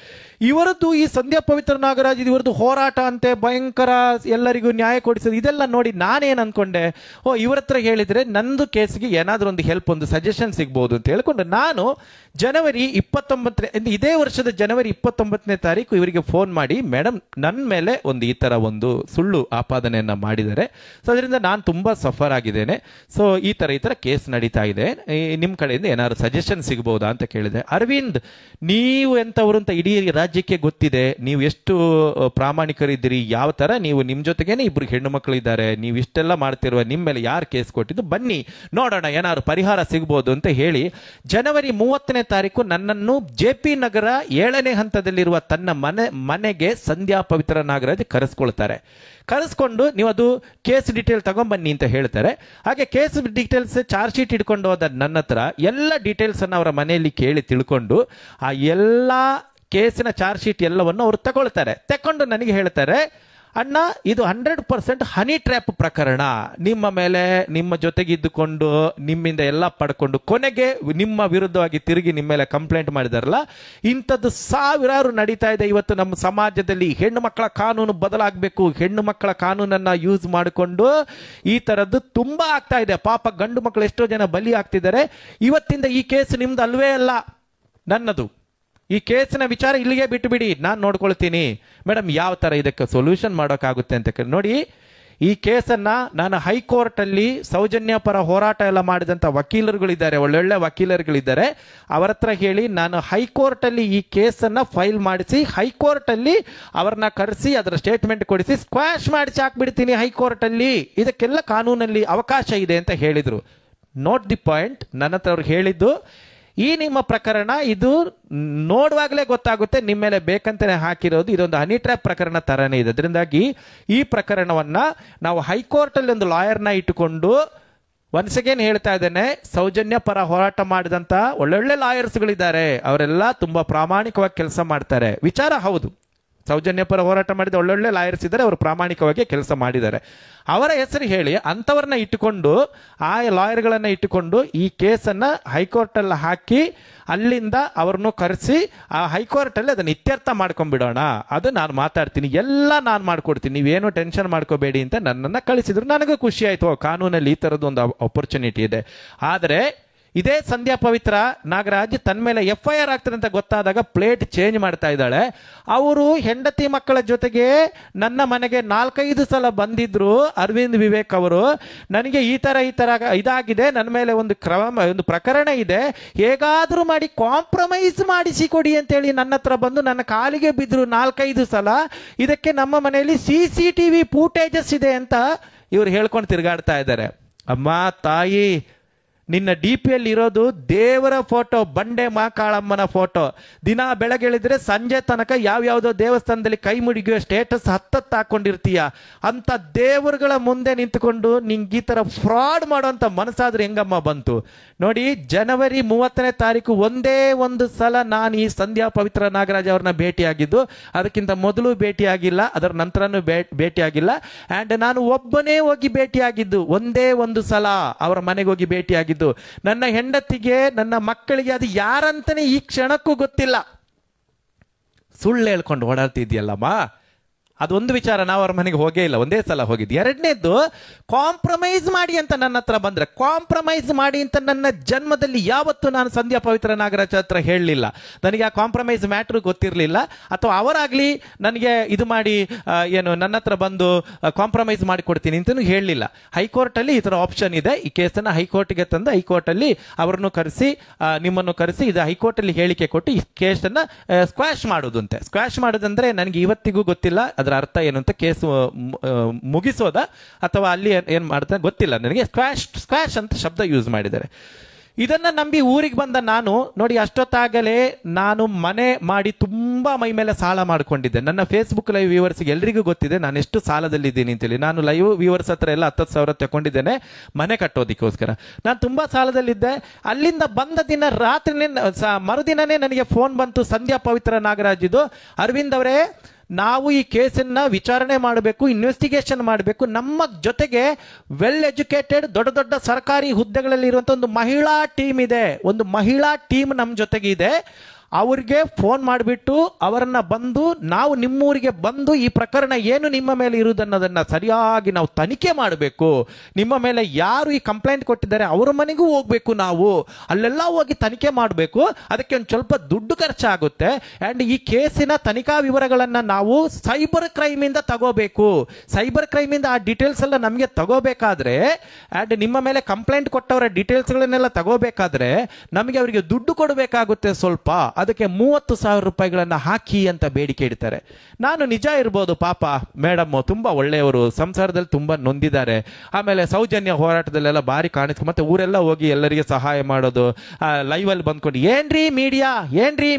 ಇವರದ್ದು ಈ ಸಂಧ್ಯಾ ಪವಿತ್ರ ನಾಗರಾಜ್ ಇವರದ್ದು ಹೋರಾಟ ಅಂತೆ, ಭಯಂಕರ, ಎಲ್ಲರಿಗೂ ನ್ಯಾಯ ಕೊಡಿಸೋದು, ಇದೆಲ್ಲ ನೋಡಿ ನಾನೇನು ಅನ್ಕೊಂಡೆ, ಇವ್ರ ಹತ್ರ ಹೇಳಿದ್ರೆ ನಂದು ಕೇಸ್ಗೆ ಏನಾದರೂ ಒಂದು ಹೆಲ್ಪ್, ಒಂದು ಸಜೆಷನ್ ಸಿಗ್ಬೋದು ಅಂತ ಹೇಳ್ಕೊಂಡು ನಾನು ಜನವರಿ 29 ಇದೇ ವರ್ಷದ ಜನವರಿ 29ನೇ ತಾರೀಕು ಇವರಿಗೆ ಫೋನ್ ಮಾಡಿ, ಮೇಡಮ್ ನನ್ನ ಮೇಲೆ ಈ ಥರ ಒಂದು ಸುಳ್ಳು ಆಪಾದನೆಯನ್ನು ಮಾಡಿದ್ದಾರೆ, ಸೊ ಅದರಿಂದ ನಾನು ತುಂಬ ಸಫರ್ ಆಗಿದ್ದೇನೆ, ಸೊ ಈ ಥರ ಕೇಸ್ ನಡೀತಾ ಇದೆ, ನಿಮ್ಮ ಕಡೆಯಿಂದ ಏನಾದ್ರು ಸಜೆಷನ್ ಸಿಗ್ಬೋದಾ ಅಂತ ಕೇಳಿದೆ. ಅರವಿಂದ್, ನೀವು ಎಂಥವ್ರು ಅಂತ ಇಡೀ ರಾಜ್ಯಕ್ಕೆ ಗೊತ್ತಿದೆ, ನೀವು ಎಷ್ಟು ಪ್ರಾಮಾಣಿಕರಿದ್ದೀರಿ, ಯಾವ ಥರ ನೀವು, ನಿಮ್ಮ ಜೊತೆಗೇನೆ 2 ಹೆಣ್ಣು ಮಕ್ಕಳು ಇದ್ದಾರೆ, ನೀವು ಇಷ್ಟೆಲ್ಲ ಮಾಡ್ತಿರುವ, ನಿಮ್ಮ ಮೇಲೆ ಯಾರು ಕೇಸ್ ಕೊಟ್ಟಿದ್ದು, ಬನ್ನಿ ನೋಡೋಣ ಏನಾದ್ರು ಪರಿಹಾರ ಸಿಗ್ಬೋದು ಅಂತ ಹೇಳಿ ಜನವರಿ 30ನೇ ತಾರೀಕು ನನ್ನನ್ನು JP ನಗರ 7ನೇ ಹಂತದಲ್ಲಿರುವ ತನ್ನ ಮನೆಗೆ ಸಂಧ್ಯಾ ಪವಿತ್ರ ನಾಗರಾಜ್ ಕರೆಸ್ಕೊಂಡು ನೀವು ಅದು ಕೇಸ್ ಡೀಟೇಲ್ ತಗೊಂಡ್ಬನ್ನಿ ಅಂತ ಹೇಳ್ತಾರೆ. ಹಾಗೆ ಕೇಸ್ ಡೀಟೇಲ್ಸ್ ಚಾರ್ಜ್ ಶೀಟ್ ಇಟ್ಕೊಂಡು ಹೋದ ನನ್ನ ಹತ್ರ ಎಲ್ಲ ಡೀಟೇಲ್ಸ್ ಅನ್ನು ಅವರ ಮನೆಯಲ್ಲಿ ಕೇಳಿ ತಿಳ್ಕೊಂಡು ಆ ಎಲ್ಲ ಕೇಸಿನ ಚಾರ್ಜ್ ಶೀಟ್ ಎಲ್ಲವನ್ನು ಅವರು ತಗೊಂಡು ನನಗೆ ಹೇಳ್ತಾರೆ, ಅಣ್ಣ ಇದು 100% ಹನಿ ಟ್ರ್ಯಾಪ್ ಪ್ರಕರಣ, ನಿಮ್ಮ ಮೇಲೆ ನಿಮ್ಮ ಜೊತೆಗಿದ್ದುಕೊಂಡು ನಿಮ್ಮಿಂದ ಎಲ್ಲ ಪಡ್ಕೊಂಡು ಕೊನೆಗೆ ನಿಮ್ಮ ವಿರುದ್ಧವಾಗಿ ತಿರುಗಿ ನಿಮ್ಮ ಮೇಲೆ ಕಂಪ್ಲೇಂಟ್ ಮಾಡಿದಾರಲ್ಲ, ಇಂಥದ್ದು ಸಾವಿರಾರು ನಡೀತಾ ಇದೆ ಇವತ್ತು ನಮ್ಮ ಸಮಾಜದಲ್ಲಿ. ಹೆಣ್ಣು ಮಕ್ಕಳ ಕಾನೂನು ಬದಲಾಗಬೇಕು, ಹೆಣ್ಣು ಮಕ್ಕಳ ಕಾನೂನನ್ನ ಯೂಸ್ ಮಾಡಿಕೊಂಡು ಈ ತರದ್ದು ತುಂಬಾ ಆಗ್ತಾ ಇದೆ. ಪಾಪ ಗಂಡು ಮಕ್ಕಳು ಎಷ್ಟೋ ಜನ ಬಲಿ ಆಗ್ತಿದ್ದಾರೆ. ಇವತ್ತಿಂದ ಈ ಕೇಸ್ ನಿಮ್ದು ಅಲ್ವೇ ಅಲ್ಲ, ನನ್ನದು. ಈ ಕೇಸಿನ ವಿಚಾರ ಇಲ್ಲಿಗೆ ಬಿಟ್ಟು ಬಿಡಿ, ನಾನು ನೋಡ್ಕೊಳ್ತೀನಿ. ಮೇಡಮ್ ಯಾವ ತರ ಇದಕ್ಕೆ ಸೊಲ್ಯೂಷನ್ ಮಾಡೋಕ್ಕಾಗುತ್ತೆ ಅಂತ ನೋಡಿ, ಈ ಕೇಸನ್ನ ನಾನು ಹೈಕೋರ್ಟ್ ಅಲ್ಲಿ ಸೌಜನ್ಯ ಪರ ಹೋರಾಟ ಎಲ್ಲ ಮಾಡಿದಂತ ವಕೀಲರುಗಳಿದ್ದಾರೆ, ಒಳ್ಳೊಳ್ಳೆ ವಕೀಲರುಗಳಿದ್ದಾರೆ, ಅವರ ಹತ್ರ ಹೇಳಿ ನಾನು ಹೈಕೋರ್ಟ್ ಅಲ್ಲಿ ಈ ಕೇಸನ್ನ ಫೈಲ್ ಮಾಡಿಸಿ ಹೈಕೋರ್ಟ್ ಅಲ್ಲಿ ಅವ್ರನ್ನ ಕರೆಸಿ ಅದರ ಸ್ಟೇಟ್ಮೆಂಟ್ ಕೊಡಿಸಿ ಸ್ಕ್ವಾಶ್ ಮಾಡಿಸಿ ಹಾಕ್ಬಿಡ್ತೀನಿ ಹೈಕೋರ್ಟ್ ಅಲ್ಲಿ, ಇದಕ್ಕೆಲ್ಲ ಕಾನೂನಲ್ಲಿ ಅವಕಾಶ ಇದೆ ಅಂತ ಹೇಳಿದ್ರು. ನೋಟ್ ದಿ ಪಾಯಿಂಟ್, ನನ್ನ ಹತ್ರ ಅವ್ರು ಹೇಳಿದ್ದು, ಈ ನಿಮ್ಮ ಪ್ರಕರಣ ಇದು ನೋಡುವಾಗಲೇ ಗೊತ್ತಾಗುತ್ತೆ ನಿಮ್ಮ ಮೇಲೆ ಬೇಕಂತಾನೆ ಹಾಕಿರೋದು, ಇದೊಂದು ಹನಿ ಟ್ರ್ಯಾಪ್ ಪ್ರಕರಣ ತರನೇ ಇದೆ. ಅದರಿಂದಾಗಿ ಈ ಪ್ರಕರಣವನ್ನ ನಾವು ಹೈಕೋರ್ಟ್ ಅಲ್ಲಿ ಒಂದು ಲಾಯರ್ನ ಇಟ್ಟುಕೊಂಡು, ಒನ್ಸ್ ಅಗೇನ್ ಹೇಳ್ತಾ ಇದ್ದೇನೆ, ಸೌಜನ್ಯ ಪರ ಹೋರಾಟ ಮಾಡಿದಂತ ಒಳ್ಳೊಳ್ಳೆ ಲಾಯರ್ಸ್ಗಳಿದ್ದಾರೆ, ಅವರೆಲ್ಲ ತುಂಬಾ ಪ್ರಾಮಾಣಿಕವಾಗಿ ಕೆಲಸ ಮಾಡ್ತಾರೆ. ವಿಚಾರ ಹೌದು, ಸೌಜನ್ಯ ಪರ ಹೋರಾಟ ಮಾಡಿದ ಒಳ್ಳೊಳ್ಳೆ ಲಾಯರ್ಸ್ ಇದ್ದಾರೆ, ಅವರು ಪ್ರಾಮಾಣಿಕವಾಗಿ ಕೆಲಸ ಮಾಡಿದ್ದಾರೆ. ಅವರ ಹೆಸರು ಹೇಳಿ ಅಂಥವ್ರನ್ನ ಇಟ್ಟುಕೊಂಡು, ಆ ಲಾಯರ್ಗಳನ್ನ ಇಟ್ಟುಕೊಂಡು ಈ ಕೇಸನ್ನ ಹೈಕೋರ್ಟ್ ಅಲ್ಲಿ ಹಾಕಿ ಅಲ್ಲಿಂದ ಅವ್ರನ್ನು ಕರೆಸಿ ಆ ಹೈಕೋರ್ಟ್ ಅಲ್ಲಿ ಅದನ್ನ ಇತ್ಯರ್ಥ ಮಾಡ್ಕೊಂಡ್ಬಿಡೋಣ. ಅದು ನಾನು ಮಾತಾಡ್ತೀನಿ, ಎಲ್ಲ ನಾನು ಮಾಡ್ಕೊಡ್ತೀನಿ, ನೀವೇನು ಟೆನ್ಷನ್ ಮಾಡ್ಕೋಬೇಡಿ ಅಂತ ನನ್ನನ್ನು ಕಳಿಸಿದ್ರು. ನನಗೂ ಖುಷಿ ಆಯ್ತು, ಕಾನೂನಲ್ಲಿ ಈ ತರದ್ದು ಒಂದು ಅಪರ್ಚುನಿಟಿ ಇದೆ. ಆದರೆ ಇದೇ ಸಂಧ್ಯಾ ಪವಿತ್ರ ನಾಗರಾಜ್ ತನ್ನ ಮೇಲೆ FIR ಆಗ್ತದೆ ಅಂತ ಗೊತ್ತಾದಾಗ ಪ್ಲೇಟ್ ಚೇಂಜ್ ಮಾಡ್ತಾ ಇದ್ದಾಳೆ. ಅವರು ಹೆಂಡತಿ ಮಕ್ಕಳ ಜೊತೆಗೆ ನನ್ನ ಮನೆಗೆ 4-5 ಸಲ ಬಂದಿದ್ರು. ಅರವಿಂದ್ ವಿವೇಕ್ ಅವರು ನನಗೆ ಈ ತರ ಇದಾಗಿದೆ, ನನ್ನ ಮೇಲೆ ಒಂದು ಪ್ರಕರಣ ಇದೆ, ಹೇಗಾದ್ರೂ ಮಾಡಿ ಕಾಂಪ್ರಮೈಸ್ ಮಾಡಿಸಿ ಕೊಡಿ ಅಂತೇಳಿ ನನ್ನ ಹತ್ರ ಬಂದು ನನ್ನ ಕಾಲಿಗೆ ಬಿದ್ರು 4-5 ಸಲ. ಇದಕ್ಕೆ ನಮ್ಮ ಮನೆಯಲ್ಲಿ CCTV ಫೂಟೇಜಸ್ ಇದೆ ಅಂತ ಇವರು ಹೇಳ್ಕೊಂಡು ತಿರುಗಾಡ್ತಾ ಇದ್ದಾರೆ. ಅಮ್ಮ ತಾಯಿ, ನಿನ್ನ DPಯಲ್ಲಿ ಇರೋದು ದೇವರ ಫೋಟೋ, ಬಂಡೆ ಮಾಕಾಳಮ್ಮನ ಫೋಟೋ. ದಿನ ಬೆಳಗ್ಗೆಳಿದ್ರೆ ಸಂಜೆ ತನಕ ಯಾವ್ಯಾವುದೋ ದೇವಸ್ಥಾನದಲ್ಲಿ ಕೈ ಮುಡಿಗುವ ಸ್ಟೇಟಸ್ ಹತ್ತತ್ತು ಹಾಕೊಂಡಿರ್ತೀಯ. ಅಂತ ದೇವರುಗಳ ಮುಂದೆ ನಿಂತುಕೊಂಡು ನಿಂಗೆ ಈ ತರ ಫ್ರಾಡ್ ಮಾಡೋಂಥ ಮನಸ್ಸಾದ್ರೆ ಹೆಂಗಮ್ಮ ಬಂತು? ನೋಡಿ, ಜನವರಿ 30ನೇ ತಾರೀಕು ಒಂದೇ ಒಂದು ಸಲ ನಾನು ಈ ಸಂಧ್ಯಾ ಪವಿತ್ರ ನಾಗರಾಜ್ ಅವ್ರನ್ನ ಭೇಟಿಯಾಗಿದ್ದು, ಅದಕ್ಕಿಂತ ಮೊದಲು ಭೇಟಿಯಾಗಿಲ್ಲ, ಅದರ ನಂತರನೂ ಭೇಟಿಯಾಗಿಲ್ಲ. ಆ್ಯಂಡ್ ನಾನು ಒಬ್ಬನೇ ಹೋಗಿ ಭೇಟಿಯಾಗಿದ್ದು, ಒಂದೇ ಒಂದು ಸಲ ಅವರ ಮನೆಗೆ ಹೋಗಿ ಭೇಟಿಯಾಗಿದ್ದು. ನನ್ನ ಹೆಂಡತಿಗೆ ನನ್ನ ಮಕ್ಕಳಿಗೆ ಅದು ಯಾರಂತಾನೆ ಈ ಕ್ಷಣಕ್ಕೂ ಗೊತ್ತಿಲ್ಲ. ಸುಳ್ಳು ಹೇಳ್ಕೊಂಡು ಓಡಾಡ್ತಿದ್ಯಲ್ಲಮ್ಮ, ಅದೊಂದು ವಿಚಾರ. ನಾವು ಅವ್ರ ಮನೆಗೆ ಹೋಗೇ ಇಲ್ಲ, ಒಂದೇ ಸಲ ಹೋಗಿದ್ದು. ಎರಡನೇದ್ದು, ಕಾಂಪ್ರಮೈಸ್ ಮಾಡಿ ಅಂತ ನನ್ನ ಹತ್ರ ಬಂದ್ರೆ, ಕಾಂಪ್ರಮೈಸ್ ಮಾಡಿ ಅಂತ ನನ್ನ ಜನ್ಮದಲ್ಲಿ ಯಾವತ್ತು ನಾನು ಸಂಧ್ಯಾ ಪವಿತ್ರ ನಾಗರಾಜ್ ಹತ್ರ ಹೇಳಲಿಲ್ಲ. ನನಗೆ ಆ ಕಾಂಪ್ರಮೈಸ್ ಮ್ಯಾಟ್ರ್ ಗೊತ್ತಿರಲಿಲ್ಲ, ಅಥವಾ ಅವರಾಗ್ಲಿ ನನಗೆ ಇದು ಮಾಡಿ ಏನು ನನ್ನ ಹತ್ರ ಬಂದು ಕಾಂಪ್ರಮೈಸ್ ಮಾಡಿ ಕೊಡ್ತೀನಿ ಅಂತಲೂ ಹೇಳಲಿಲ್ಲ. ಹೈಕೋರ್ಟ್ ಅಲ್ಲಿ ಈ ತರ ಆಪ್ಷನ್ ಇದೆ. ಈ ಕೇಸನ್ನ ಹೈಕೋರ್ಟ್ಗೆ ತಂದು ಹೈಕೋರ್ಟ್ ಅಲ್ಲಿ ಅವರನ್ನು ಕರೆಸಿ, ನಿಮ್ಮನ್ನು ಕರೆಸಿ, ಇದು ಹೈಕೋರ್ಟ್ ಅಲ್ಲಿ ಹೇಳಿಕೆ ಕೊಟ್ಟು ಈ ಕೇಸನ್ನ ಸ್ಕ್ವಾಶ್ ಮಾಡೋದು ಅಂತೆ. ಸ್ಕ್ವಾಶ್ ಮಾಡೋದಂದ್ರೆ ನನಗೆ ಇವತ್ತಿಗೂ ಗೊತ್ತಿಲ್ಲ ಅದರ ಅರ್ಥ ಏನು ಅಂತ. ಕೇಸು ಮುಗಿಸೋದ ಅಥವಾ ಅಲ್ಲಿ ಏನ್ ಮಾಡ್ತಾರೆ ಗೊತ್ತಿಲ್ಲ ನನಗೆ. ಸ್ಕ್ವಾಶ್ ಅಂತ ಶಬ್ದ ಯೂಸ್ ಮಾಡಿದ್ದಾರೆ. ಇದನ್ನ ನಂಬಿ ಊರಿಗೆ ಬಂದ ನಾನು ನೋಡಿ, ಅಷ್ಟೊತ್ತಾಗಲೇ ನಾನು ಮನೆ ಮಾಡಿ ತುಂಬಾ ಮೈ ಮೇಲೆ ಸಾಲ ಮಾಡ್ಕೊಂಡಿದ್ದೆ. ನನ್ನ ಫೇಸ್ಬುಕ್ ಲೈವ್ ವ್ಯೂವರ್ಸ್ಗೆ ಎಲ್ರಿಗೂ ಗೊತ್ತಿದೆ ನಾನು ಎಷ್ಟು ಸಾಲದಲ್ಲಿದ್ದೀನಿ ಅಂತೇಳಿ. ನಾನು ಲೈವ್ ವ್ಯೂವರ್ಸ್ ಹತ್ರ ಎಲ್ಲ 10,000 ತಗೊಂಡಿದ್ದೇನೆ ಮನೆ ಕಟ್ಟೋದಕ್ಕೋಸ್ಕರ. ನಾನು ತುಂಬಾ ಸಾಲದಲ್ಲಿದ್ದೆ. ಅಲ್ಲಿಂದ ಬಂದ ದಿನ ರಾತ್ರಿನೇ ಮರುದಿನನೇ ನನಗೆ ಫೋನ್ ಬಂತು ಸಂಧ್ಯಾ ಪವಿತ್ರ ನಾಗರಾಜ್ದು, ಅರವಿಂದ್ ಅವರೇ, ನಾವು ಈ ಕೇಸನ್ನ ವಿಚಾರಣೆ ಮಾಡಬೇಕು, ಇನ್ವೆಸ್ಟಿಗೇಷನ್ ಮಾಡಬೇಕು, ನಮ್ಮ ಜೊತೆಗೆ ವೆಲ್ ಎಜುಕೇಟೆಡ್ ದೊಡ್ಡ ದೊಡ್ಡ ಸರ್ಕಾರಿ ಹುದ್ದೆಗಳಲ್ಲಿ ಇರುವಂತ ಒಂದು ಮಹಿಳಾ ಟೀಮ್ ಇದೆ, ಒಂದು ಮಹಿಳಾ ಟೀಮ್ ನಮ್ಮ ಜೊತೆಗೆ ಇದೆ, ಅವ್ರಿಗೆ ಫೋನ್ ಮಾಡಿಬಿಟ್ಟು ಅವರನ್ನ ಬಂದು ನಾವು ನಿಮ್ಮೂರಿಗೆ ಬಂದು ಈ ಪ್ರಕರಣ ಏನು ನಿಮ್ಮ ಮೇಲೆ ಇರುವುದನ್ನೋದನ್ನ ಸರಿಯಾಗಿ ನಾವು ತನಿಖೆ ಮಾಡಬೇಕು. ನಿಮ್ಮ ಮೇಲೆ ಯಾರು ಈ ಕಂಪ್ಲೇಂಟ್ ಕೊಟ್ಟಿದ್ದಾರೆ ಅವರ ಮನೆಗೂ ಹೋಗ್ಬೇಕು, ನಾವು ಅಲ್ಲೆಲ್ಲ ಹೋಗಿ ತನಿಖೆ ಮಾಡಬೇಕು. ಅದಕ್ಕೆ ಒಂದು ಸ್ವಲ್ಪ ದುಡ್ಡು ಖರ್ಚಾಗುತ್ತೆ. ಆ್ಯಂಡ್ ಈ ಕೇಸಿನ ತನಿಖಾ ವಿವರಗಳನ್ನು ನಾವು ಸೈಬರ್ ಕ್ರೈಮಿಂದ ತಗೋಬೇಕು. ಸೈಬರ್ ಕ್ರೈಮಿಂದ ಆ ಡೀಟೇಲ್ಸ್ ಎಲ್ಲ ನಮಗೆ ತಗೋಬೇಕಾದ್ರೆ, ಆ್ಯಂಡ್ ನಿಮ್ಮ ಮೇಲೆ ಕಂಪ್ಲೇಂಟ್ ಕೊಟ್ಟವರ ಡೀಟೇಲ್ಸ್ಗಳನ್ನೆಲ್ಲ ತಗೋಬೇಕಾದ್ರೆ ನಮಗೆ ಅವರಿಗೆ ದುಡ್ಡು ಕೊಡಬೇಕಾಗುತ್ತೆ ಸ್ವಲ್ಪ. ಅದಕ್ಕೆ 30,000 ರೂಪಾಯಿಗಳನ್ನ ಹಾಕಿ ಅಂತ ಬೇಡಿಕೆ ಇಡ್ತಾರೆ. ನಾನು ನಿಜ ಇರ್ಬೋದು, ಪಾಪ ಮೇಡಮ್ ತುಂಬಾ ಒಳ್ಳೆಯವರು, ಸಂಸಾರದಲ್ಲಿ ತುಂಬಾ ನೊಂದಿದ್ದಾರೆ, ಆಮೇಲೆ ಸೌಜನ್ಯ ಹೋರಾಟದಲ್ಲೆಲ್ಲ ಬಾರಿ ಕಾಣಿಸ್ಕೊಂಡು ಮತ್ತೆ ಊರೆಲ್ಲ ಹೋಗಿ ಎಲ್ಲರಿಗೆ ಸಹಾಯ ಮಾಡೋದು, ಲೈವ್ ಅಲ್ಲಿ ಬಂದ್ಕೊಂಡು ಏನ್ರಿ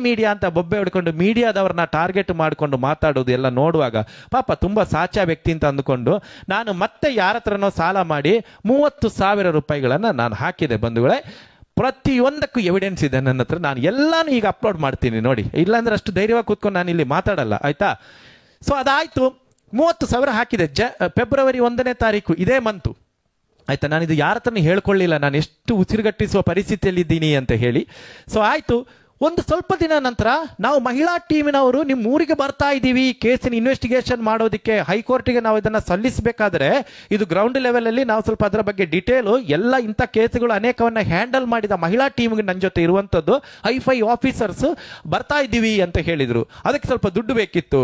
ಮೀಡಿಯಾ ಅಂತ ಬೊಬ್ಬೆ ಹೊಡ್ಕೊಂಡು ಮೀಡಿಯಾದವ್ರನ್ನ ಟಾರ್ಗೆಟ್ ಮಾಡ್ಕೊಂಡು ಮಾತಾಡೋದು ಎಲ್ಲ ನೋಡುವಾಗ ಪಾಪ ತುಂಬಾ ಸಾಚಾ ವ್ಯಕ್ತಿ ಅಂತ ಅಂದ್ಕೊಂಡು ನಾನು ಮತ್ತೆ ಯಾರ ಹತ್ರನೋ ಸಾಲ ಮಾಡಿ 30,000 ರೂಪಾಯಿಗಳನ್ನ ನಾನು ಹಾಕಿದೆ ಬಂಧುಗಳೇ. ಪ್ರತಿಯೊಂದಕ್ಕೂ ಎವಿಡೆನ್ಸ್ ಇದೆ ನನ್ನ ಹತ್ರ. ನಾನು ಎಲ್ಲಾನು ಈಗ ಅಪ್ಲೋಡ್ ಮಾಡ್ತೀನಿ ನೋಡಿ, ಇಲ್ಲಾಂದ್ರೆ ಅಷ್ಟು ಧೈರ್ಯವಾಗಿ ಕೂತ್ಕೊಂಡು ನಾನು ಇಲ್ಲಿ ಮಾತಾಡಲ್ಲ, ಆಯ್ತಾ? ಸೊ ಅದಾಯ್ತು, 30,000 ಹಾಕಿದೆ ಫೆಬ್ರವರಿ 1ನೇ ತಾರೀಕು ಇದೇ ಮಂತು, ಆಯ್ತಾ? ನಾನು ಇದು ಯಾರ ಹತ್ರನೂ ಹೇಳ್ಕೊಳ್ಳಿಲ್ಲ ನಾನು ಎಷ್ಟು ಉಸಿರುಗಟ್ಟಿಸುವ ಪರಿಸ್ಥಿತಿಯಲ್ಲಿದ್ದೀನಿ ಅಂತ ಹೇಳಿ. ಸೊ ಆಯ್ತು, ಒಂದು ಸ್ವಲ್ಪ ದಿನ ನಂತರ ನಾವು ಮಹಿಳಾ ಟೀಮಿನವರು ನಿಮ್ಮ ಊರಿಗೆ ಬರ್ತಾ ಇದ್ದೀವಿ ಕೇಸಿನ ಇನ್ವೆಸ್ಟಿಗೇಷನ್ ಮಾಡೋದಕ್ಕೆ, ಹೈಕೋರ್ಟಿಗೆ ನಾವು ಇದನ್ನು ಸಲ್ಲಿಸಬೇಕಾದ್ರೆ ಇದು ಗ್ರೌಂಡ್ ಲೆವೆಲಲ್ಲಿ ನಾವು ಸ್ವಲ್ಪ ಅದರ ಬಗ್ಗೆ ಡೀಟೇಲು ಎಲ್ಲ ಇಂಥ ಕೇಸುಗಳು ಅನೇಕವನ್ನ ಹ್ಯಾಂಡಲ್ ಮಾಡಿದ ಮಹಿಳಾ ಟೀಮ್ಗೆ ನನ್ನ ಜೊತೆ ಇರುವಂಥದ್ದು ಹೈ-ಫೈ ಆಫೀಸರ್ಸ್ ಬರ್ತಾ ಇದ್ದೀವಿ ಅಂತ ಹೇಳಿದರು. ಅದಕ್ಕೆ ಸ್ವಲ್ಪ ದುಡ್ಡು ಬೇಕಿತ್ತು.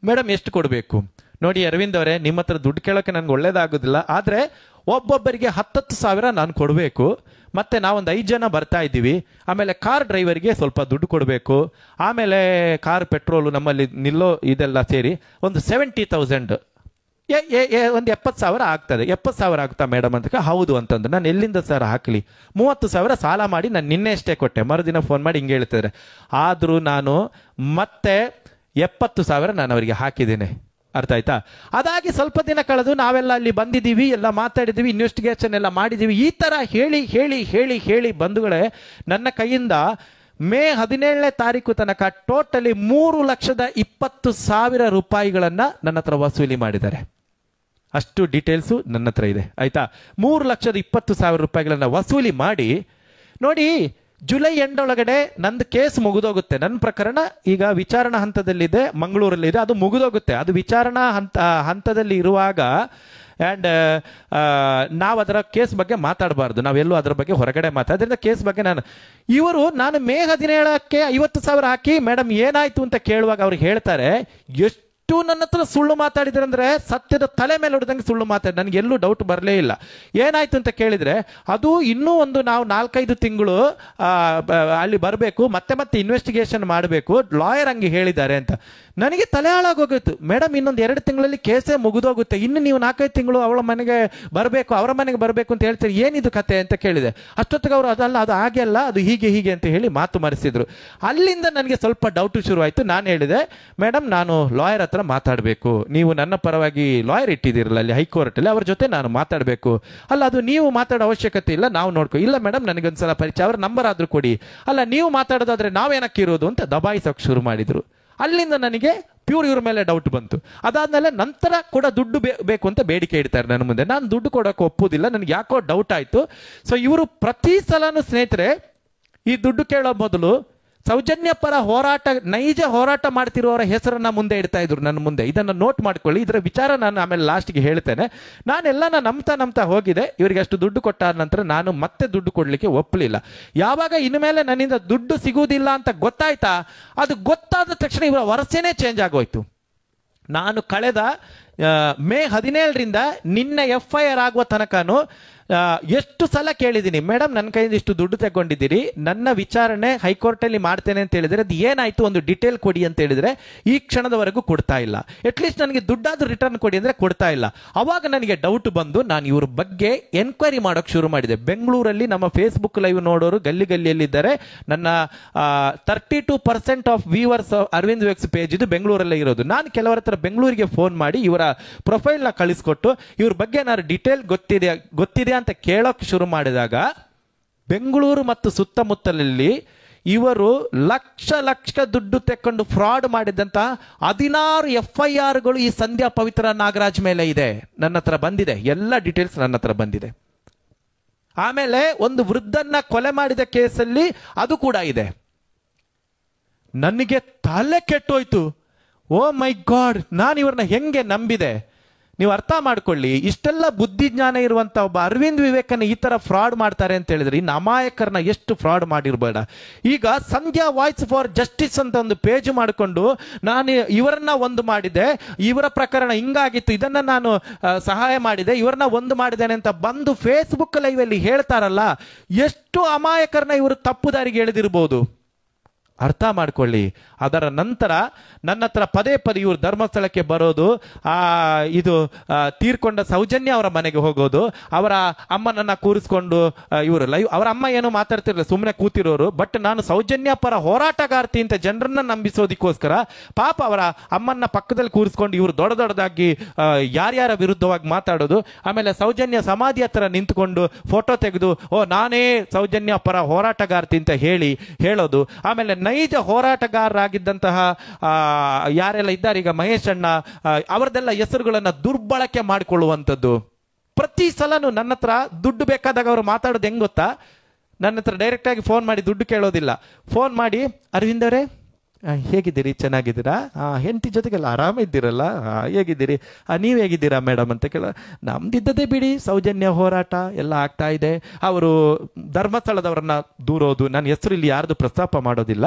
ಮೇಡಮ್ ಎಷ್ಟು ಕೊಡಬೇಕು? ನೋಡಿ ಅರವಿಂದ್ ಅವರೇ, ನಿಮ್ಮ ಹತ್ರ ದುಡ್ಡು ಕೇಳೋಕ್ಕೆ ನನಗೆ ಒಳ್ಳೇದಾಗೋದಿಲ್ಲ, ಆದರೆ ಒಬ್ಬೊಬ್ಬರಿಗೆ 10,000 ನಾನು ಕೊಡಬೇಕು, ಮತ್ತು ನಾವೊಂದು 5 ಜನ ಬರ್ತಾ ಇದ್ದೀವಿ, ಆಮೇಲೆ ಕಾರ್ ಡ್ರೈವರ್ಗೆ ಸ್ವಲ್ಪ ದುಡ್ಡು ಕೊಡಬೇಕು, ಆಮೇಲೆ ಕಾರ್ ಪೆಟ್ರೋಲು ನಮ್ಮಲ್ಲಿ ನಿಲ್ಲೋ ಇದೆಲ್ಲ ಸೇರಿ ಒಂದು 70,000 ಒಂದು 70,000 ಆಗ್ತದೆ. 70,000 ಆಗ್ತಾ ಮೇಡಮ್ ಅಂತ. ಹೌದು ಅಂತಂದ್ರೆ ನಾನು ಎಲ್ಲಿಂದ ಸರ್ ಹಾಕಲಿ? 30,000 ಸಾಲ ಮಾಡಿ ನಾನು ನಿನ್ನೆ ಅಷ್ಟೇ ಕೊಟ್ಟೆ, ಮರುದಿನ ಫೋನ್ ಮಾಡಿ ಹಿಂಗೆ ಹೇಳ್ತಿದ್ದಾರೆ. ಆದರೂ ನಾನು ಮತ್ತೆ 70,000 ನಾನು ಅವರಿಗೆ ಹಾಕಿದ್ದೇನೆ, ಅರ್ಥ ಆಯ್ತಾ? ಅದಾಗಿ ಸ್ವಲ್ಪ ದಿನ ಕಳೆದು ನಾವೆಲ್ಲ ಅಲ್ಲಿ ಬಂದಿದ್ದೀವಿ, ಎಲ್ಲ ಮಾತಾಡಿದ್ದೀವಿ, ಇನ್ವೆಸ್ಟಿಗೇಷನ್ ಎಲ್ಲ ಮಾಡಿದ್ದೀವಿ. ಈ ಥರ ಹೇಳಿ ಹೇಳಿ ಹೇಳಿ ಹೇಳಿ ಬಂಧುಗಳೇ, ನನ್ನ ಕೈಯಿಂದ ಮೇ 17ನೇ ತಾರೀಕು ತನಕ ಟೋಟಲಿ 3,20,000 ರೂಪಾಯಿಗಳನ್ನು ನನ್ನ ಹತ್ರ ವಸೂಲಿ ಮಾಡಿದ್ದಾರೆ. ಅಷ್ಟು ಡೀಟೇಲ್ಸು ನನ್ನ ಹತ್ರ ಇದೆ, ಆಯ್ತಾ? 3,20,000 ರೂಪಾಯಿಗಳನ್ನು ವಸೂಲಿ ಮಾಡಿ ನೋಡಿ, ಜುಲೈ ಎಂಡೊಳಗಡೆ ನಂದು ಕೇಸ್ ಮುಗಿದೋಗುತ್ತೆ. ನನ್ನ ಪ್ರಕರಣ ಈಗ ವಿಚಾರಣಾ ಹಂತದಲ್ಲಿದೆ, ಮಂಗಳೂರಲ್ಲಿದೆ, ಅದು ಮುಗಿದೋಗುತ್ತೆ. ಅದು ವಿಚಾರಣಾ ಹಂತದಲ್ಲಿ ಇರುವಾಗ ಆ್ಯಂಡ್ ನಾವು ಅದರ ಕೇಸ್ ಬಗ್ಗೆ ಮಾತಾಡಬಾರ್ದು, ನಾವೆಲ್ಲೂ ಅದರ ಬಗ್ಗೆ ಹೊರಗಡೆ ಅದರಿಂದ ಕೇಸ್ ಬಗ್ಗೆ ನಾನು ಮೇ 17ಕ್ಕೆ 50,000 ಹಾಕಿ ಮೇಡಮ್ ಏನಾಯ್ತು ಅಂತ ಕೇಳುವಾಗ ಅವ್ರು ಹೇಳ್ತಾರೆ, ಎಷ್ಟು ನನ್ನ ಹತ್ರ ಸುಳ್ಳು ಮಾತಾಡಿದ್ರೆ ಅಂದರೆ ಸತ್ಯದ ತಲೆ ಮೇಲೆ ಹೊಡೆದಂಗೆ ಸುಳ್ಳು ಮಾತಾಡಿ, ನನಗೆ ಎಲ್ಲೂ ಡೌಟ್ ಬರಲೇ ಇಲ್ಲ. ಏನಾಯ್ತು ಅಂತ ಕೇಳಿದರೆ, ಅದು ಇನ್ನೂ ಒಂದು ನಾವು 4-5 ತಿಂಗಳು ಅಲ್ಲಿ ಬರಬೇಕು, ಮತ್ತೆ ಇನ್ವೆಸ್ಟಿಗೇಷನ್ ಮಾಡಬೇಕು, ಲಾಯರ್ ಹಂಗೆ ಹೇಳಿದ್ದಾರೆ ಅಂತ. ನನಗೆ ತಲೆ ಹಾಳಾಗೋಗಿತ್ತು. ಮೇಡಮ್ ಇನ್ನೊಂದು 2 ತಿಂಗಳಲ್ಲಿ ಕೇಸೇ ಮುಗಿದೋಗುತ್ತೆ, ಇನ್ನು ನೀವು 4-5 ತಿಂಗಳು ಅವಳ ಮನೆಗೆ ಬರಬೇಕು, ಅವರ ಮನೆಗೆ ಬರಬೇಕು ಅಂತ ಹೇಳ್ತೀರಿ, ಏನಿದು ಕತೆ ಅಂತ ಕೇಳಿದೆ. ಅಷ್ಟೊತ್ತಿಗೆ ಅವರು ಅದಲ್ಲ, ಅದು ಹಾಗೆ ಅಲ್ಲ, ಅದು ಹೀಗೆ ಅಂತ ಹೇಳಿ ಮಾತು ಮರೆಸಿದ್ರು. ಅಲ್ಲಿಂದ ನನಗೆ ಸ್ವಲ್ಪ ಡೌಟ್ ಶುರುವಾಯಿತು. ನಾನು ಹೇಳಿದೆ, ಮೇಡಮ್ ನಾನು ಲಾಯರ್ ಹತ್ರ ಮಾತಾಡಬೇಕು, ನೀವು ನನ್ನ ಪರವಾಗಿ ಲಾಯರ್ ಇಟ್ಟಿದ್ದೀರಲ್ಲ ಅಲ್ಲಿ ಹೈಕೋರ್ಟಲ್ಲಿ, ಅವ್ರ ಜೊತೆ ನಾನು ಮಾತಾಡಬೇಕು. ಅಲ್ಲ, ಅದು ನೀವು ಮಾತಾಡೋ ಅವಶ್ಯಕತೆ ಇಲ್ಲ, ನಾವು ನೋಡ್ಕೊ. ಇಲ್ಲ ಮೇಡಮ್ ನನಗೊಂದ್ಸಲ ಪರಿಚಯ, ಅವ್ರ ನಂಬರ್ ಆದರೂ ಕೊಡಿ. ಅಲ್ಲ, ನೀವು ಮಾತಾಡೋದಾದ್ರೆ ನಾವೇನಕ್ಕೆ ಇರೋದು ಅಂತ ದಬಾಯಿಸೋಕೆ ಶುರು ಮಾಡಿದರು. ಅಲ್ಲಿಂದ ನನಗೆ ಪ್ಯೂರ್ ಇವ್ರ ಮೇಲೆ ಡೌಟ್ ಬಂತು. ಅದಾದ್ಮೇಲೆ ನಂತರ ಕೂಡ ದುಡ್ಡು ಬೇಕು ಅಂತ ಬೇಡಿಕೆ ಇಡ್ತಾರೆ ನನ್ನ ಮುಂದೆ. ನಾನು ದುಡ್ಡು ಕೊಡೋಕೆ ಒಪ್ಪುವುದಿಲ್ಲ, ನನಗೆ ಯಾಕೋ ಡೌಟ್ ಆಯಿತು. ಸೊ ಇವರು ಪ್ರತಿ ಸಲನೂ ಸ್ನೇಹಿತರೆ ಈ ದುಡ್ಡು ಕೇಳೋ ಮೊದಲು ಸೌಜನ್ಯ ಪರ ಹೋರಾಟ, ನೈಜ ಹೋರಾಟ ಮಾಡ್ತಿರುವವರ ಹೆಸರನ್ನ ಮುಂದೆ ಇಡ್ತಾ ಇದ್ರು ನನ್ನ ಮುಂದೆ. ಇದನ್ನು ನೋಟ್ ಮಾಡ್ಕೊಳ್ಳಿ, ಇದರ ವಿಚಾರ ನಾನು ಆಮೇಲೆ ಲಾಸ್ಟ್ಗೆ ಹೇಳ್ತೇನೆ. ನಾನೆಲ್ಲ ನಂಬ್ತಾ ಹೋಗಿದೆ. ಇವರಿಗೆ ಅಷ್ಟು ದುಡ್ಡು ಕೊಟ್ಟಾದ ನಂತರ ನಾನು ಮತ್ತೆ ದುಡ್ಡು ಕೊಡಲಿಕ್ಕೆ ಒಪ್ಪಲಿಲ್ಲ. ಯಾವಾಗ ಇನ್ಮೇಲೆ ನನ್ನಿಂದ ದುಡ್ಡು ಸಿಗುವುದಿಲ್ಲ ಅಂತ ಗೊತ್ತಾಯ್ತಾ, ಅದು ಗೊತ್ತಾದ ತಕ್ಷಣ ಇವರ ವರಸೆನೇ ಚೇಂಜ್ ಆಗೋಯ್ತು. ನಾನು ಕಳೆದ ಮೇ 17ರಿಂದ ನಿನ್ನೆ FIR ಆಗುವ ತನಕನೂ ಎಷ್ಟು ಸಲ ಕೇಳಿದ್ದೀನಿ, ಮೇಡಮ್ ನನ್ನ ಕೈಯಿಂದ ಇಷ್ಟು ದುಡ್ಡು ತಗೊಂಡಿದ್ದೀರಿ, ನನ್ನ ವಿಚಾರಣೆ ಹೈಕೋರ್ಟಲ್ಲಿ ಮಾಡ್ತೇನೆ ಅಂತ ಹೇಳಿದರೆ ಅದು ಏನಾಯ್ತು ಒಂದು ಡೀಟೇಲ್ ಕೊಡಿ ಅಂತ ಹೇಳಿದರೆ ಈ ಕ್ಷಣದವರೆಗೂ ಕೊಡ್ತಾ ಇಲ್ಲ. ಅಟ್ಲೀಸ್ಟ್ ನನಗೆ ದುಡ್ಡಾದ್ರೂ ರಿಟರ್ನ್ ಕೊಡಿ ಅಂದರೆ ಕೊಡ್ತಾ ಇಲ್ಲ. ಅವಾಗ ನನಗೆ ಡೌಟ್ ಬಂದು ನಾನು ಇವ್ರ ಬಗ್ಗೆ ಎನ್ಕ್ವೈರಿ ಮಾಡೋಕೆ ಶುರು ಮಾಡಿದೆ. ಬೆಂಗಳೂರಲ್ಲಿ ನಮ್ಮ ಫೇಸ್ಬುಕ್ ಲೈವ್ ನೋಡೋರು ಗಲ್ಲಿಯಲ್ಲಿದ್ದಾರೆ. ನನ್ನ 32% of viewers Arvind Vex page ಇದು ಬೆಂಗಳೂರಲ್ಲೇ ಇರೋದು. ನಾನು ಕೆಲವರ ಹತ್ರ ಬೆಂಗಳೂರಿಗೆ ಫೋನ್ ಮಾಡಿ ಇವರ ಪ್ರೊಫೈಲ್ನ ಕಳಿಸ್ಕೊಟ್ಟು ಇವ್ರ ಬಗ್ಗೆ ನಾನು ಡೀಟೇಲ್ ಗೊತ್ತಿದೆ ಅಂತ ಕೇಳೋಕೆ ಶುರು ಮಾಡಿದಾಗ ಬೆಂಗಳೂರು ಮತ್ತು ಸುತ್ತಮುತ್ತಲಲ್ಲಿ ಇವರು ಲಕ್ಷ ದುಡ್ಡು ತೆಕ್ಕೊಂಡು ಫ್ರಾಡ್ ಮಾಡಿದಂತ 16 FIRಗಳು ಈ ಸಂಧ್ಯಾ ಪವಿತ್ರ ನಾಗರಾಜ್ ಮೇಲೆ ಇದೆ. ನನ್ನ ಹತ್ರ ಬಂದಿದೆ, ಎಲ್ಲ ಡೀಟೇಲ್ಸ್ ನನ್ನ ಹತ್ರ ಬಂದಿದೆ. ಆಮೇಲೆ ಒಂದು ವೃದ್ಧನ್ನ ಕೊಲೆ ಮಾಡಿದ ಕೇಸಲ್ಲಿ ಅದು ಕೂಡ ಇದೆ. ನನಗೆ ತಲೆ ಕೆಟ್ಟೋಯ್ತು. ಓ ಮೈ ಗಾಡ್, ನಾನು ಇವ್ರನ್ನ ಹೆಂಗೆ ನಂಬಿದೆ? ನೀವು ಅರ್ಥ ಮಾಡ್ಕೊಳ್ಳಿ, ಇಷ್ಟೆಲ್ಲ ಬುದ್ಧಿಜ್ಞಾನ ಇರುವಂತ ಒಬ್ಬ ಅರವಿಂದ್ ವಿವೇಕನ ಈ ತರ ಫ್ರಾಡ್ ಮಾಡ್ತಾರೆ ಅಂತ ಹೇಳಿದ್ರೆ ಇನ್ನು ಅಮಾಯಕರನ್ನ ಎಷ್ಟು ಫ್ರಾಡ್ ಮಾಡಿರ್ಬೇಡ. ಈಗ ಸಂಧ್ಯಾ ವಾಯ್ಸ್ ಫಾರ್ ಜಸ್ಟಿಸ್ ಅಂತ ಒಂದು ಪೇಜ್ ಮಾಡಿಕೊಂಡು ನಾನು ಇವರನ್ನ ಒಂದು ಮಾಡಿದೆ, ಇವರ ಪ್ರಕರಣ ಹಿಂಗಾಗಿತ್ತು, ಇದನ್ನ ನಾನು ಸಹಾಯ ಮಾಡಿದೆ, ಇವರನ್ನ ಒಂದು ಮಾಡಿದ್ದೇನೆ ಅಂತ ಬಂದು ಫೇಸ್ಬುಕ್ ಲೈವ್ ಅಲ್ಲಿ ಹೇಳ್ತಾರಲ್ಲ, ಎಷ್ಟು ಅಮಾಯಕರನ್ನ ಇವರು ತಪ್ಪು ದಾರಿಗೆ ಎಳೆದಿರ್ಬೋದು. ಅರ್ಥ ಮಾಡ್ಕೊಳ್ಳಿ. ಅದರ ನಂತರ ನನ್ನ ಹತ್ರ ಪದೇ ಪದೇ ಇವರು ಧರ್ಮಸ್ಥಳಕ್ಕೆ ಬರೋದು, ಇದು ತೀರ್ಕೊಂಡ ಸೌಜನ್ಯ ಅವರ ಮನೆಗೆ ಹೋಗೋದು, ಅವರ ಅಮ್ಮನನ್ನ ಕೂರಿಸ್ಕೊಂಡು ಇವರು ಲೈವ್, ಅವರ ಅಮ್ಮ ಏನು ಮಾತಾಡ್ತಿರಲಿಲ್ಲ, ಸುಮ್ಮನೆ ಕೂತಿರೋರು. ಬಟ್ ನಾನು ಸೌಜನ್ಯ ಪರ ಹೋರಾಟಗಾರ್ತಿ ಅಂತ ಜನರನ್ನ ನಂಬಿಸೋದಕ್ಕೋಸ್ಕರ ಪಾಪ ಅವರ ಅಮ್ಮನ್ನ ಪಕ್ಕದಲ್ಲಿ ಕೂರಿಸ್ಕೊಂಡು ಇವರು ದೊಡ್ಡದಾಗಿ ಯಾರ್ಯಾರ ವಿರುದ್ಧವಾಗಿ ಮಾತಾಡೋದು. ಆಮೇಲೆ ಸೌಜನ್ಯ ಸಮಾಧಿ ಹತ್ರ ನಿಂತ್ಕೊಂಡು ಫೋಟೋ ತೆಗೆದು ನಾನೇ ಸೌಜನ್ಯ ಪರ ಹೋರಾಟಗಾರ್ತಿ ಅಂತ ಹೇಳೋದು. ಆಮೇಲೆ ನೈಜ ಹೋರಾಟಗಾರರಾಗಿದ್ದಂತಹ ಯಾರೆಲ್ಲ ಇದ್ದಾರೆ ಈಗ, ಮಹೇಶ್ ಅಣ್ಣ, ಅವರದೆಲ್ಲ ಹೆಸರುಗಳನ್ನ ದುರ್ಬಳಕೆ ಮಾಡಿಕೊಳ್ಳುವಂಥದ್ದು. ಪ್ರತಿ ಸಲನೂ ನನ್ನ ಹತ್ರ ದುಡ್ಡು ಬೇಕಾದಾಗ ಅವರು ಮಾತಾಡೋದು ಹೆಂಗ್ ಗೊತ್ತಾ, ನನ್ನ ಹತ್ರ ಡೈರೆಕ್ಟ್ ಆಗಿ ಫೋನ್ ಮಾಡಿ ದುಡ್ಡು ಕೇಳೋದಿಲ್ಲ. ಫೋನ್ ಮಾಡಿ, ಅರವಿಂದ್ ಅವರೇ ಹೇಗಿದ್ದೀರಿ, ಚೆನ್ನಾಗಿದ್ದೀರಾ, ಹೆಂಡತಿ ಜೊತೆಗೆಲ್ಲ ಆರಾಮ ಇದ್ದೀರಲ್ಲ, ಹೇಗಿದ್ದೀರಿ, ನೀವು ಹೇಗಿದ್ದೀರಾ ಮೇಡಮ್ ಅಂತ ಕೇಳ. ನಮ್ದಿದ್ದದೇ ಬಿಡಿ, ಸೌಜನ್ಯ ಹೋರಾಟ ಎಲ್ಲ ಆಗ್ತಾ ಇದೆ. ಅವರು ಧರ್ಮಸ್ಥಳದವ್ರನ್ನ ದೂರೋದು, ನನ್ನ ಹೆಸರು ಇಲ್ಲಿ ಯಾರ್ದು ಪ್ರಸ್ತಾಪ ಮಾಡೋದಿಲ್ಲ,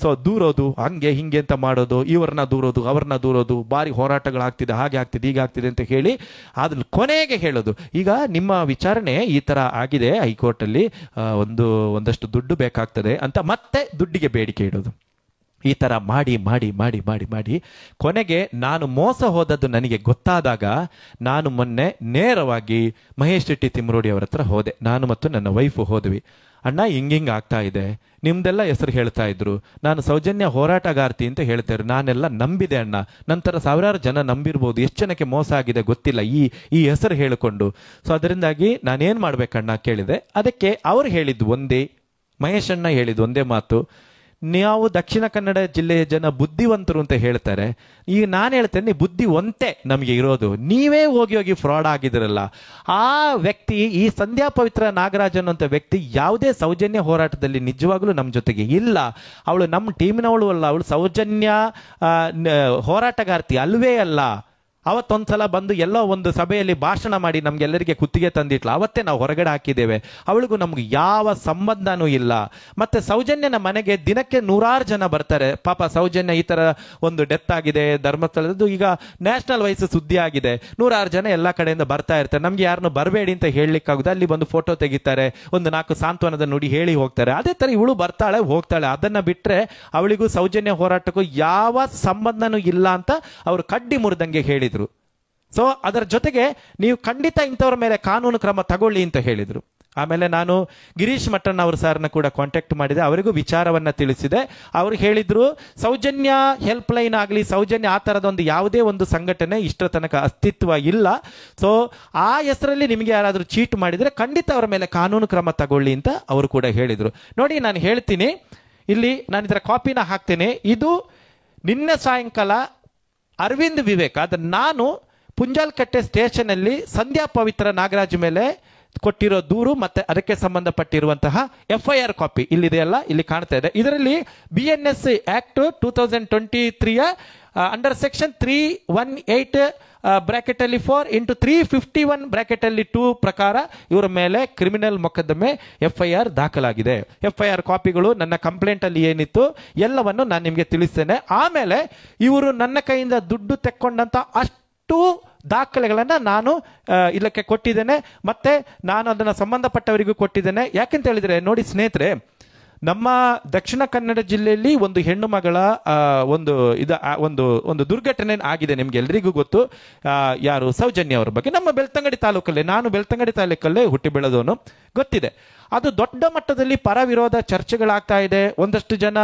ಸೊ ದೂರೋದು, ಹಂಗೆ ಹಿಂಗೆ ಅಂತ ಮಾಡೋದು, ಇವ್ರನ್ನ ದೂರೋದು ಅವ್ರನ್ನ ದೂರೋದು, ಭಾರಿ ಹೋರಾಟಗಳಾಗ್ತಿದೆ, ಹಾಗೆ ಆಗ್ತಿದೆ ಹೀಗೆ ಆಗ್ತಿದೆ ಅಂತ ಹೇಳಿ ಅದ್ರ ಕೊನೆಗೆ ಹೇಳೋದು, ಈಗ ನಿಮ್ಮ ವಿಚಾರಣೆ ಈ ಥರ ಆಗಿದೆ ಹೈಕೋರ್ಟಲ್ಲಿ, ಒಂದಷ್ಟು ದುಡ್ಡು ಬೇಕಾಗ್ತದೆ ಅಂತ ಮತ್ತೆ ದುಡ್ಡಿಗೆ ಬೇಡಿಕೆ ಇಡೋದು. ಈ ಥರ ಮಾಡಿ ಮಾಡಿ ಮಾಡಿ ಮಾಡಿ ಮಾಡಿ ಕೊನೆಗೆ ನಾನು ಮೋಸ ಹೋದದ್ದು ನನಗೆ ಗೊತ್ತಾದಾಗ ನಾನು ಮೊನ್ನೆ ನೇರವಾಗಿ ಮಹೇಶ್ ಶೆಟ್ಟಿ ತಿಮ್ರೋಡಿ ಅವರ ಹತ್ರ ಹೋದೆ. ನಾನು ಮತ್ತು ನನ್ನ ವೈಫು ಹೋದ್ವಿ. ಅಣ್ಣ ಹಿಂಗಿಂಗೆ ಆಗ್ತಾ ಇದೆ, ನಿಮ್ದೆಲ್ಲ ಹೆಸರು ಹೇಳ್ತಾ ಇದ್ರು, ನಾನು ಸೌಜನ್ಯ ಹೋರಾಟಗಾರ್ತಿ ಅಂತ ಹೇಳ್ತಾರೆ, ನಾನೆಲ್ಲ ನಂಬಿದೆ ಅಣ್ಣ, ನಂತರ ಸಾವಿರಾರು ಜನ ನಂಬಿರ್ಬೋದು, ಎಷ್ಟು ಜನಕ್ಕೆ ಮೋಸ ಆಗಿದೆ ಗೊತ್ತಿಲ್ಲ ಈ ಹೆಸರು ಹೇಳಿಕೊಂಡು. ಸೊ ಅದರಿಂದಾಗಿ ನಾನೇನು ಮಾಡ್ಬೇಕಣ್ಣ ಕೇಳಿದೆ. ಅದಕ್ಕೆ ಅವ್ರು ಹೇಳಿದ್ದು ಒಂದೇ, ಮಹೇಶ್ ಅಣ್ಣ ಹೇಳಿದ್ದು ಒಂದೇ ಮಾತು, ನಾವು ದಕ್ಷಿಣ ಕನ್ನಡ ಜಿಲ್ಲೆಯ ಜನ ಬುದ್ಧಿವಂತರು ಅಂತ ಹೇಳ್ತಾರೆ. ಈಗ ನಾನು ಹೇಳ್ತೇನೆ, ಬುದ್ಧಿವಂತೆ ನಮಗೆ ಇರೋದು, ನೀವೇ ಹೋಗಿ ಫ್ರಾಡ್ ಆಗಿದ್ರಲ್ಲ. ಆ ವ್ಯಕ್ತಿ, ಈ ಸಂಧ್ಯಾ ಪವಿತ್ರ ನಾಗರಾಜನ್ ಅಂತ ವ್ಯಕ್ತಿ ಯಾವುದೇ ಸೌಜನ್ಯ ಹೋರಾಟದಲ್ಲಿ ನಿಜವಾಗ್ಲೂ ನಮ್ಮ ಜೊತೆಗೆ ಇಲ್ಲ. ಅವಳು ನಮ್ಮ ಟೀಮಿನವಳು ಅಲ್ಲ, ಅವಳು ಸೌಜನ್ಯ ಹೋರಾಟಗಾರ್ತಿ ಅಲ್ವೇ ಅಲ್ಲ. ಅವತ್ತೊಂದ್ಸಲ ಬಂದು ಎಲ್ಲೋ ಒಂದು ಸಭೆಯಲ್ಲಿ ಭಾಷಣ ಮಾಡಿ ನಮ್ಗೆಲ್ಲರಿಗೆ ಕುತ್ತಿಗೆ ತಂದಿಟ್ಲು, ಅವತ್ತೇ ನಾವು ಹೊರಗಡೆ ಹಾಕಿದ್ದೇವೆ. ಅವಳಿಗೂ ನಮ್ಗೆ ಯಾವ ಸಂಬಂಧನೂ ಇಲ್ಲ. ಮತ್ತೆ ಸೌಜನ್ಯನ ಮನೆಗೆ ದಿನಕ್ಕೆ 100 ಜನ ಬರ್ತಾರೆ. ಪಾಪ ಸೌಜನ್ಯ ಈ ತರ ಒಂದು ಡೆತ್ ಆಗಿದೆ ಧರ್ಮಸ್ಥಳದ್ದು, ಈಗ ನ್ಯಾಷನಲ್ ವೈಸ್ ಸುದ್ದಿ ಆಗಿದೆ, 100 ಜನ ಎಲ್ಲ ಕಡೆಯಿಂದ ಬರ್ತಾ ಇರ್ತಾರೆ. ನಮ್ಗೆ ಯಾರನ್ನು ಬರಬೇಡಿ ಅಂತ ಹೇಳಲಿಕ್ಕಾಗುದು, ಅಲ್ಲಿ ಬಂದು ಫೋಟೋ ತೆಗಿತಾರೆ, ಒಂದು 4 ಸಾಂತ್ವನದ ನುಡಿ ಹೇಳಿ ಹೋಗ್ತಾರೆ. ಅದೇ ತರ ಇವಳು ಬರ್ತಾಳೆ ಹೋಗ್ತಾಳೆ. ಅದನ್ನ ಬಿಟ್ರೆ ಅವಳಿಗೂ ಸೌಜನ್ಯ ಹೋರಾಟಕ್ಕೂ ಯಾವ ಸಂಬಂಧನೂ ಇಲ್ಲ ಅಂತ ಅವರು ಕಡ್ಡಿ ಮುರಿದಂಗೆ ಹೇಳಿದ್ರು. ಸೊ ಅದರ ಜೊತೆಗೆ ನೀವು ಖಂಡಿತ ಇಂಥವ್ರ ಮೇಲೆ ಕಾನೂನು ಕ್ರಮ ತಗೊಳ್ಳಿ ಅಂತ ಹೇಳಿದ್ರು. ಆಮೇಲೆ ನಾನು ಗಿರೀಶ್ ಮಟ್ಟಣ್ಣ ಅವ್ರ ಸಾರ್ನ ಕೂಡ ಕಾಂಟ್ಯಾಕ್ಟ್ ಮಾಡಿದೆ, ಅವರಿಗೂ ವಿಚಾರವನ್ನ ತಿಳಿಸಿದೆ. ಅವರು ಹೇಳಿದ್ರು, ಸೌಜನ್ಯ ಹೆಲ್ಪ್ ಲೈನ್ ಆಗಲಿ, ಸೌಜನ್ಯ ಆ ಥರದೊಂದು ಯಾವುದೇ ಒಂದು ಸಂಘಟನೆ ಇಷ್ಟರ ತನಕ ಅಸ್ತಿತ್ವ ಇಲ್ಲ. ಸೊ ಆ ಹೆಸರಲ್ಲಿ ನಿಮಗೆ ಯಾರಾದರೂ ಚೀಟ್ ಮಾಡಿದರೆ ಖಂಡಿತ ಅವರ ಮೇಲೆ ಕಾನೂನು ಕ್ರಮ ತಗೊಳ್ಳಿ ಅಂತ ಅವರು ಕೂಡ ಹೇಳಿದರು. ನೋಡಿ, ನಾನು ಹೇಳ್ತೀನಿ ಇಲ್ಲಿ, ನಾನು ಇದರ ಕಾಪಿನ ಹಾಕ್ತೇನೆ. ಇದು ನಿನ್ನೆ ಸಾಯಂಕಾಲ ಅರವಿಂದ್ ವಿವೇಕ್, ಆದರೆ ನಾನು ಪುಂಜಾಲ್ಕಟ್ಟೆ ಸ್ಟೇಷನಲ್ಲಿ ಸಂಧ್ಯಾ ಪವಿತ್ರ ನಾಗರಾಜ್ ಮೇಲೆ ಕೊಟ್ಟಿರೋ ದೂರು ಮತ್ತೆ ಅದಕ್ಕೆ ಸಂಬಂಧಪಟ್ಟಿರುವಂತಹ FIR ಕಾಪಿ ಇಲ್ಲಿದೆಯಲ್ಲ, ಇಲ್ಲಿ ಕಾಣ್ತಾ ಇದೆ. ಇದರಲ್ಲಿ BNS act 2023 under section 318 bracket ಅಲ್ಲಿ 4 × 351 ಬ್ರಾಕೆಟ್ ಅಲ್ಲಿ 2 ಪ್ರಕಾರ ಇವರ ಮೇಲೆ ಕ್ರಿಮಿನಲ್ ಮೊಕದ್ದಮೆ FIR ದಾಖಲಾಗಿದೆ. FIR ಕಾಪಿಗಳು ನನ್ನ ಕಂಪ್ಲೇಂಟ್ ಅಲ್ಲಿ ಏನಿತ್ತು ಎಲ್ಲವನ್ನು ನಾನು ನಿಮಗೆ ತಿಳಿಸ್ತೇನೆ. ಆಮೇಲೆ ಇವರು ನನ್ನ ಕೈಯಿಂದ ದುಡ್ಡು ತೆಕ್ಕೊಂಡಂತ ಅಷ್ಟು ದಾಖಲೆಗಳನ್ನ ನಾನು ಇದಕ್ಕೆ ಕೊಟ್ಟಿದ್ದೇನೆ, ಮತ್ತೆ ನಾನು ಅದನ್ನ ಸಂಬಂಧಪಟ್ಟವರಿಗೂ ಕೊಟ್ಟಿದ್ದೇನೆ. ಯಾಕೆಂತ ಹೇಳಿದ್ರೆ ನೋಡಿ ಸ್ನೇಹಿತರೆ, ನಮ್ಮ ದಕ್ಷಿಣ ಕನ್ನಡ ಜಿಲ್ಲೆಯಲ್ಲಿ ಒಂದು ಹೆಣ್ಣು ಮಗಳ ಒಂದು ದುರ್ಘಟನೆ ಆಗಿದೆ, ನಿಮ್ಗೆ ಎಲ್ರಿಗೂ ಗೊತ್ತು. ಯಾರು, ಸೌಜನ್ಯ ಅವರ ಬಗ್ಗೆ. ನಮ್ಮ ಬೆಳ್ತಂಗಡಿ ತಾಲೂಕಲ್ಲೇ, ನಾನು ಬೆಳ್ತಂಗಡಿ ತಾಲೂಕಲ್ಲೇ ಹುಟ್ಟಿ ಬೆಳೆದವನು, ಗೊತ್ತಿದೆ. ಅದು ದೊಡ್ಡ ಮಟ್ಟದಲ್ಲಿ ಪರ ವಿರೋಧ ಚರ್ಚೆಗಳಾಗ್ತಾ ಇದೆ. ಒಂದಷ್ಟು ಜನ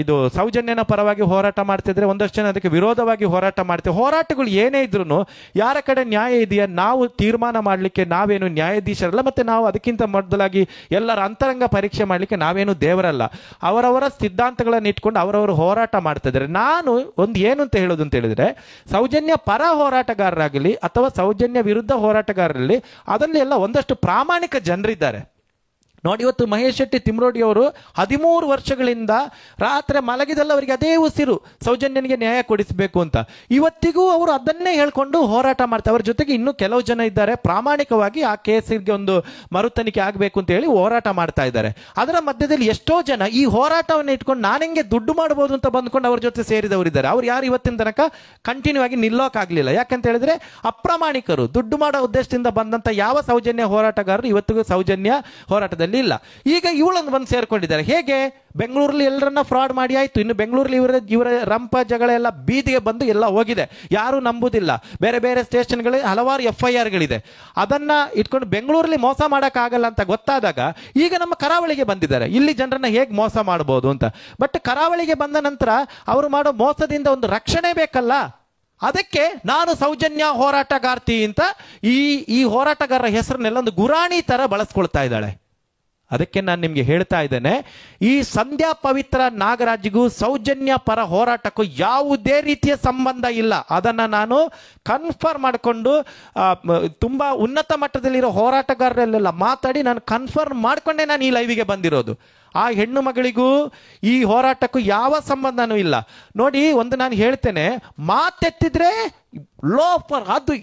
ಇದು ಸೌಜನ್ಯನ ಪರವಾಗಿ ಹೋರಾಟ ಮಾಡ್ತಿದ್ರೆ, ಒಂದಷ್ಟು ಜನ ಅದಕ್ಕೆ ವಿರೋಧವಾಗಿ ಹೋರಾಟ ಮಾಡ್ತಿದ್ದಾರೆ. ಹೋರಾಟಗಳು ಏನೇ ಇದ್ರು ಯಾರ ಕಡೆ ನ್ಯಾಯ ಇದೆಯಾ ನಾವು ತೀರ್ಮಾನ ಮಾಡಲಿಕ್ಕೆ ನಾವೇನು ನ್ಯಾಯಾಧೀಶರಲ್ಲ, ಮತ್ತೆ ನಾವು ಅದಕ್ಕಿಂತ ಮೊದಲಾಗಿ ಎಲ್ಲರ ಅಂತರಂಗ ಪರೀಕ್ಷೆ ಮಾಡಲಿಕ್ಕೆ ನಾವೇನು ದೇವರಲ್ಲ. ಅವರವರ ಸಿದ್ಧಾಂತಗಳನ್ನು ಇಟ್ಕೊಂಡು ಅವರವರು ಹೋರಾಟ ಮಾಡ್ತಾ ಇದ್ದಾರೆ. ನಾನು ಒಂದು ಏನು ಅಂತ ಹೇಳೋದು ಅಂತ ಹೇಳಿದ್ರೆ, ಸೌಜನ್ಯ ಪರ ಹೋರಾಟಗಾರರಾಗಲಿ ಅಥವಾ ಸೌಜನ್ಯ ವಿರುದ್ಧ ಹೋರಾಟಗಾರರಲ್ಲಿ ಅದರಲ್ಲಿ ಎಲ್ಲ ಒಂದಷ್ಟು ಪ್ರಾಮಾಣಿಕ ಜನರಿದ್ದಾರೆ. ನೋಡಿ, ಇವತ್ತು ಮಹೇಶ್ ಶೆಟ್ಟಿ ತಿಮ್ರೋಡಿ ಅವರು 13 ವರ್ಷಗಳಿಂದ ರಾತ್ರಿ ಮಲಗಿದಲ್ಲ ಅವರಿಗೆ ಅದೇ ಉಸಿರು, ಸೌಜನ್ಯನಿಗೆ ನ್ಯಾಯ ಕೊಡಿಸಬೇಕು ಅಂತ. ಇವತ್ತಿಗೂ ಅವರು ಅದನ್ನೇ ಹೇಳ್ಕೊಂಡು ಹೋರಾಟ ಮಾಡ್ತಾರೆ. ಅವರ ಜೊತೆಗೆ ಇನ್ನೂ ಕೆಲವು ಜನ ಇದ್ದಾರೆ, ಪ್ರಾಮಾಣಿಕವಾಗಿ ಆ ಕೇಸಿಗೆ ಒಂದು ಮರುತನಿಖೆ ಆಗಬೇಕು ಅಂತ ಹೇಳಿ ಹೋರಾಟ ಮಾಡ್ತಾ ಇದ್ದಾರೆ. ಅದರ ಮಧ್ಯದಲ್ಲಿ ಎಷ್ಟೋ ಜನ ಈ ಹೋರಾಟವನ್ನು ಇಟ್ಕೊಂಡು ನಾನು ಹೆಂಗೆ ದುಡ್ಡು ಮಾಡಬಹುದು ಅಂತ ಬಂದ್ಕೊಂಡು ಅವ್ರ ಜೊತೆ ಸೇರಿದವರಿದ್ದಾರೆ. ಅವ್ರು ಯಾರು ಇವತ್ತಿನ ತನಕ ಕಂಟಿನ್ಯೂ ಆಗಿ ನಿಲ್ಲೋಕ್ಕಾಗಲಿಲ್ಲ. ಯಾಕಂತ ಹೇಳಿದ್ರೆ ಅಪ್ರಾಮಾಣಿಕರು, ದುಡ್ಡು ಮಾಡೋ ಉದ್ದೇಶದಿಂದ ಬಂದಂತ ಯಾವ ಸೌಜನ್ಯ ಹೋರಾಟಗಾರರು ಇವತ್ತಿಗೂ ಸೌಜನ್ಯ ಹೋರಾಟದಲ್ಲಿ ರಾಜ್ಯದಲ್ಲಿ ಇಲ್ಲ. ಈಗ ಇವಳನ್ನು ಬಂದು ಸೇರ್ಕೊಂಡಿದ್ದಾರೆ. ಹೇಗೆ? ಬೆಂಗಳೂರಲ್ಲಿ ಎಲ್ಲರನ್ನ ಫ್ರಾಡ್ ಮಾಡಿ ಆಯ್ತು. ಇನ್ನು ಬೆಂಗಳೂರಲ್ಲಿ ಇವರ ರಂಪ ಜಗಳ ಎಲ್ಲ ಬೀದಿಗೆ ಬಂದು ಎಲ್ಲ ಹೋಗಿದೆ, ಯಾರು ನಂಬುದಿಲ್ಲ. ಬೇರೆ ಬೇರೆ ಸ್ಟೇಷನ್ಗಳಲ್ಲಿ ಹಲವಾರು FIRಗಳಿದೆ. ಅದನ್ನ ಇಟ್ಕೊಂಡು ಬೆಂಗಳೂರಲ್ಲಿ ಮೋಸ ಮಾಡೋಕ್ಕಾಗಲ್ಲ ಅಂತ ಗೊತ್ತಾದಾಗ ಈಗ ನಮ್ಮ ಕರಾವಳಿಗೆ ಬಂದಿದ್ದಾರೆ, ಇಲ್ಲಿ ಜನರನ್ನ ಹೇಗೆ ಮೋಸ ಮಾಡಬಹುದು ಅಂತ. ಬಟ್ ಕರಾವಳಿಗೆ ಬಂದ ನಂತರ ಅವರು ಮಾಡೋ ಮೋಸದಿಂದ ಒಂದು ರಕ್ಷಣೆ ಬೇಕಲ್ಲ. ಅದಕ್ಕೆ ನಾನು ಸೌಜನ್ಯ ಹೋರಾಟಗಾರ್ತಿ ಅಂತ ಈ ಹೋರಾಟಗಾರರ ಹೆಸರನ್ನೆಲ್ಲ ಒಂದು ಗುರಾಣಿ ತರ ಬಳಸ್ಕೊಳ್ತಾ ಇದ್ದಾಳೆ. ಅದಕ್ಕೆ ನಾನು ನಿಮಗೆ ಹೇಳ್ತಾ ಇದ್ದೇನೆ, ಈ ಸಂಧ್ಯಾ ಪವಿತ್ರ ನಾಗರಾಜ್ಗೂ ಸೌಜನ್ಯ ಪರ ಹೋರಾಟಕ್ಕೂ ಯಾವುದೇ ರೀತಿಯ ಸಂಬಂಧ ಇಲ್ಲ. ಅದನ್ನು ನಾನು ಕನ್ಫರ್ಮ್ ಮಾಡಿಕೊಂಡು ತುಂಬ ಉನ್ನತ ಮಟ್ಟದಲ್ಲಿರೋ ಹೋರಾಟಗಾರರಲ್ಲೆಲ್ಲ ಮಾತಾಡಿ ನಾನು ಕನ್ಫರ್ಮ್ ಮಾಡಿಕೊಂಡೇ ನಾನು ಈ ಲೈವಿಗೆ ಬಂದಿರೋದು. ಆ ಹೆಣ್ಣು ಮಗಳಿಗೂ ಈ ಹೋರಾಟಕ್ಕೂ ಯಾವ ಸಂಬಂಧನೂ ಇಲ್ಲ. ನೋಡಿ, ಒಂದು ನಾನು ಹೇಳ್ತೇನೆ, ಮಾತೆತ್ತಿದ್ರೆ ಲೋಫರ್ ಅದು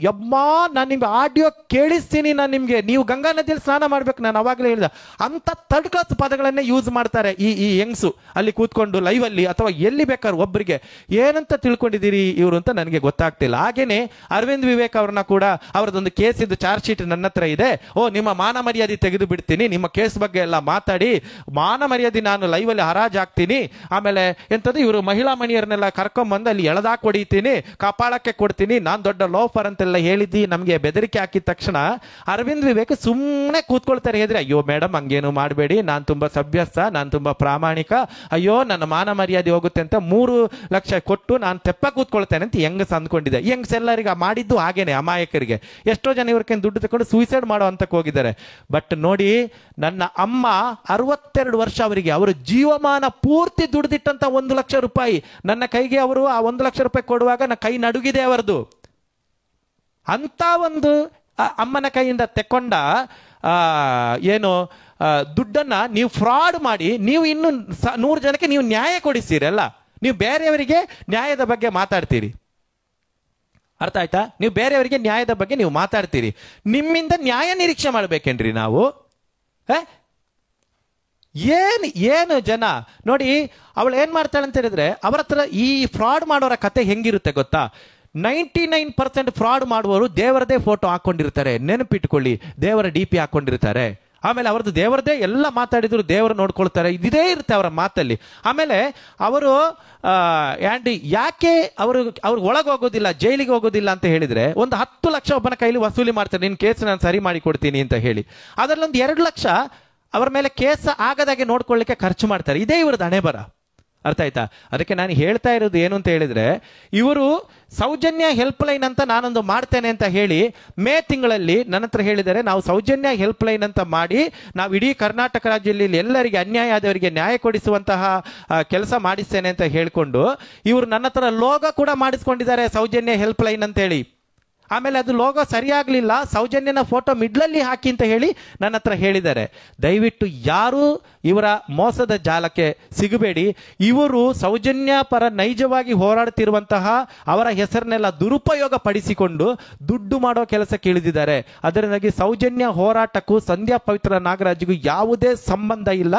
ನಾನು ನಿಮ್ಗೆ ಆಡಿಯೋ ಕೇಳಿಸ್ತೀನಿ. ನಾನು ನಿಮಗೆ, ನೀವು ಗಂಗಾ ನದಿಯಲ್ಲಿ ಸ್ನಾನ ಮಾಡ್ಬೇಕು, ನಾನು ಅವಾಗಲೇ ಹೇಳಿದ ಅಂತ ಥರ್ಡ್ ಕ್ಲಾಸ್ ಪದಗಳನ್ನೇ ಯೂಸ್ ಮಾಡ್ತಾರೆ ಈ ಹೆಂಗ್ಸು ಅಲ್ಲಿ ಕೂತ್ಕೊಂಡು ಲೈವಲ್ಲಿ ಅಥವಾ ಎಲ್ಲಿ ಬೇಕಾದ್ರು. ಒಬ್ಬರಿಗೆ ಏನಂತ ತಿಳ್ಕೊಂಡಿದ್ದೀರಿ ಇವರು ಅಂತ ನನಗೆ ಗೊತ್ತಾಗ್ತಿಲ್ಲ. ಹಾಗೇನೆ ಅರವಿಂದ್ ವಿವೇಕ್ ಅವ್ರನ್ನ ಕೂಡ ಅವರದೊಂದು ಕೇಸ್ ಇದ್ದು ಚಾರ್ಜ್ ಶೀಟ್ ನನ್ನ ಹತ್ರ ಇದೆ. ನಿಮ್ಮ ಮಾನ ಮರ್ಯಾದೆ ತೆಗೆದು ಬಿಡ್ತೀನಿ, ನಿಮ್ಮ ಕೇಸ್ ಬಗ್ಗೆ ಎಲ್ಲ ಮಾತಾಡಿ ಮಾನ ಮರ್ಯಾದೆ ನಾನು ಲೈವಲ್ಲಿ ಹರಾಜಾಗ್ತೀನಿ. ಆಮೇಲೆ ಎಂಥದ್ದು, ಇವರು ಮಹಿಳಾ ಮಣಿಯರನ್ನೆಲ್ಲ ಕರ್ಕೊಂಬಂದು ಅಲ್ಲಿ ಎಳೆದಾಕ್ ಹೊಡಿತೀನಿ, ಕಪಾಳಕ್ಕೆ ಕೊಡ್ತೀನಿ, ನಾನು ದೊಡ್ಡ ಲೋಫರ್ ಅಂತೆಲ್ಲ ಹೇಳಿದ್ದಿ ನಮಗೆ ಬೆದರಿಕೆ ಹಾಕಿದ ತಕ್ಷಣ ಅರವಿಂದ್ ವಿವೇಕ್ ಸುಮ್ಮನೆ ಕೂತ್ಕೊಳ್ತಾರೆ. ಹೇಳಿದ್ರೆ, ಅಯ್ಯೋ ಮೇಡಮ್ ಹಂಗೇನು ಮಾಡಬೇಡಿ, ನಾನು ತುಂಬಾ ಸಭ್ಯಸ್ಥ, ನಾನು ತುಂಬಾ ಪ್ರಾಮಾಣಿಕ, ಅಯ್ಯೋ ನನ್ನ ಮಾನ ಮರ್ಯಾದೆ ಹೋಗುತ್ತೆ ಅಂತ 3 ಲಕ್ಷ ಕೊಟ್ಟು ನಾನು ತೆಪ್ಪ ಕೂತ್ಕೊಳ್ತೇನೆ ಅಂತ ಹೆಂಗಸ್ ಅಂದ್ಕೊಂಡಿದ್ದೆ. ಹೆಂಗಸ್ ಎಲ್ಲರಿಗೆ ಮಾಡಿದ್ದು ಹಾಗೇನೆ, ಅಮಾಯಕರಿಗೆ. ಎಷ್ಟೋ ಜನ ಇವ್ರಿಗೆ ದುಡ್ಡು ತಗೊಂಡು ಸೂಸೈಡ್ ಮಾಡೋ ಅಂತಕ್ಕೆ ಹೋಗಿದ್ದಾರೆ. ಬಟ್ ನೋಡಿ, ನನ್ನ ಅಮ್ಮ 62 ವರ್ಷ ಅವರಿಗೆ, ಅವರು ಜೀವಮಾನ ಪೂರ್ತಿ ದುಡ್ದಿಟ್ಟಂತ 1 ಲಕ್ಷ ರೂಪಾಯಿ ನನ್ನ ಕೈಗೆ ಅವರು ಆ 1 ಲಕ್ಷ ರೂಪಾಯಿ ಕೊಡುವಾಗ ನನ್ನ ಕೈ ನಡುಗಿದೆ ಅವರದು. ಅಂತ ಒಂದು ಅಮ್ಮನ ಕೈಯಿಂದ ತೆಕ್ಕೊಂಡ ಏನು ದುಡ್ಡನ್ನ ನೀವು ಫ್ರಾಡ್ ಮಾಡಿ ನೀವು ಇನ್ನು 100 ಜನಕ್ಕೆ ನೀವು ನ್ಯಾಯ ಕೊಡಿಸ್ತೀರಲ್ಲ. ನೀವು ಬೇರೆಯವರಿಗೆ ನ್ಯಾಯದ ಬಗ್ಗೆ ಮಾತಾಡ್ತೀರಿ, ಅರ್ಥ ಆಯ್ತಾ? ನೀವು ಬೇರೆಯವರಿಗೆ ನ್ಯಾಯದ ಬಗ್ಗೆ ನೀವು ಮಾತಾಡ್ತೀರಿ, ನಿಮ್ಮಿಂದ ನ್ಯಾಯ ನಿರೀಕ್ಷೆ ಮಾಡ್ಬೇಕೇನ್ರಿ ನಾವು? ಏನು ಜನ ನೋಡಿ, ಅವಳು ಏನ್ ಮಾಡ್ತಾಳೆ ಅಂತ ಹೇಳಿದ್ರೆ, ಅವರ ಹತ್ರ ಈ ಫ್ರಾಡ್ ಮಾಡೋರ ಕತೆ ಹೆಂಗಿರುತ್ತೆ ಗೊತ್ತಾ? 99% ಫ್ರಾಡ್ ಮಾಡುವವರು ದೇವರದೇ ಫೋಟೋ ಹಾಕೊಂಡಿರ್ತಾರೆ. ನೆನಪಿಟ್ಕೊಳ್ಳಿ, ದೇವರ DP ಹಾಕೊಂಡಿರ್ತಾರೆ. ಆಮೇಲೆ ಅವ್ರದ್ದು ದೇವರದೇ ಎಲ್ಲ ಮಾತಾಡಿದ್ರು ದೇವರು ನೋಡ್ಕೊಳ್ತಾರೆ, ಇದೇ ಇರುತ್ತೆ ಅವರ ಮಾತಲ್ಲಿ. ಆಮೇಲೆ ಅವರು ಯಾಕೆ ಅವ್ರಿಗೆ ಒಳಗೆ ಹೋಗೋದಿಲ್ಲ, ಜೈಲಿಗೆ ಹೋಗೋದಿಲ್ಲ ಅಂತ ಹೇಳಿದ್ರೆ, ಒಂದು 10 ಲಕ್ಷ ಒಬ್ಬನ ಕೈಲಿ ವಸೂಲಿ ಮಾಡ್ತಾರೆ, ನಿನ್ನ ಕೇಸ್ ನಾನು ಸರಿ ಮಾಡಿ ಕೊಡ್ತೀನಿ ಅಂತ ಹೇಳಿ. ಅದರಲ್ಲೊಂದು 2 ಲಕ್ಷ ಅವರ ಮೇಲೆ ಕೇಸ್ ಆಗದಾಗೆ ನೋಡ್ಕೊಳ್ಳಿಕ್ಕೆ ಖರ್ಚು ಮಾಡ್ತಾರೆ. ಇದೇ ಇವ್ರದ್ದು ಹಣೆ ಬರ, ಅರ್ಥ ಆಯ್ತಾ? ಅದಕ್ಕೆ ನಾನು ಹೇಳ್ತಾ ಇರೋದು ಏನು ಅಂತ ಹೇಳಿದ್ರೆ, ಇವರು ಸೌಜನ್ಯ ಹೆಲ್ಪ್ ಲೈನ್ ಅಂತ ನಾನೊಂದು ಮಾಡ್ತೇನೆ ಅಂತ ಹೇಳಿ ಮೇ ತಿಂಗಳಲ್ಲಿ ನನ್ನ ಹತ್ರ ಹೇಳಿದರೆ, ನಾವು ಸೌಜನ್ಯ ಹೆಲ್ಪ್ ಲೈನ್ ಅಂತ ಮಾಡಿ ನಾವು ಇಡೀ ಕರ್ನಾಟಕ ರಾಜ್ಯದಲ್ಲಿ ಎಲ್ಲರಿಗೆ ಅನ್ಯಾಯ ಆದವರಿಗೆ ನ್ಯಾಯ ಕೊಡಿಸುವಂತಹ ಕೆಲಸ ಮಾಡಿಸ್ತೇನೆ ಅಂತ ಹೇಳಿಕೊಂಡು ಇವರು ನನ್ನ ಹತ್ರ ಲೋಗೋ ಕೂಡ ಮಾಡಿಸ್ಕೊಂಡಿದ್ದಾರೆ, ಸೌಜನ್ಯ ಹೆಲ್ಪ್ ಲೈನ್ ಅಂತ ಹೇಳಿ. ಆಮೇಲೆ ಅದು ಲೋಗೋ ಸರಿಯಾಗಲಿಲ್ಲ, ಸೌಜನ್ಯನ ಫೋಟೋ ಮಿಡ್ಲಲ್ಲಿ ಹಾಕಿ ಅಂತ ಹೇಳಿ ನನ್ನ ಹತ್ರ ಹೇಳಿದ್ದಾರೆ. ದಯವಿಟ್ಟು ಯಾರು ಇವರ ಮೋಸದ ಜಾಲಕ್ಕೆ ಸಿಗಬೇಡಿ. ಇವರು ಸೌಜನ್ಯ ಪರ ನೈಜವಾಗಿ ಹೋರಾಡುತ್ತಿರುವಂತಹ ಅವರ ಹೆಸರನ್ನೆಲ್ಲ ದುರುಪಯೋಗ ಪಡಿಸಿಕೊಂಡು ದುಡ್ಡು ಮಾಡೋ ಕೆಲಸಕ್ಕೆ ಇಳಿದಿದ್ದಾರೆ. ಅದರಿಂದಾಗಿ ಸೌಜನ್ಯ ಹೋರಾಟಕ್ಕೂ ಸಂಧ್ಯಾ ಪವಿತ್ರ ನಾಗರಾಜ್ಗೂ ಯಾವುದೇ ಸಂಬಂಧ ಇಲ್ಲ.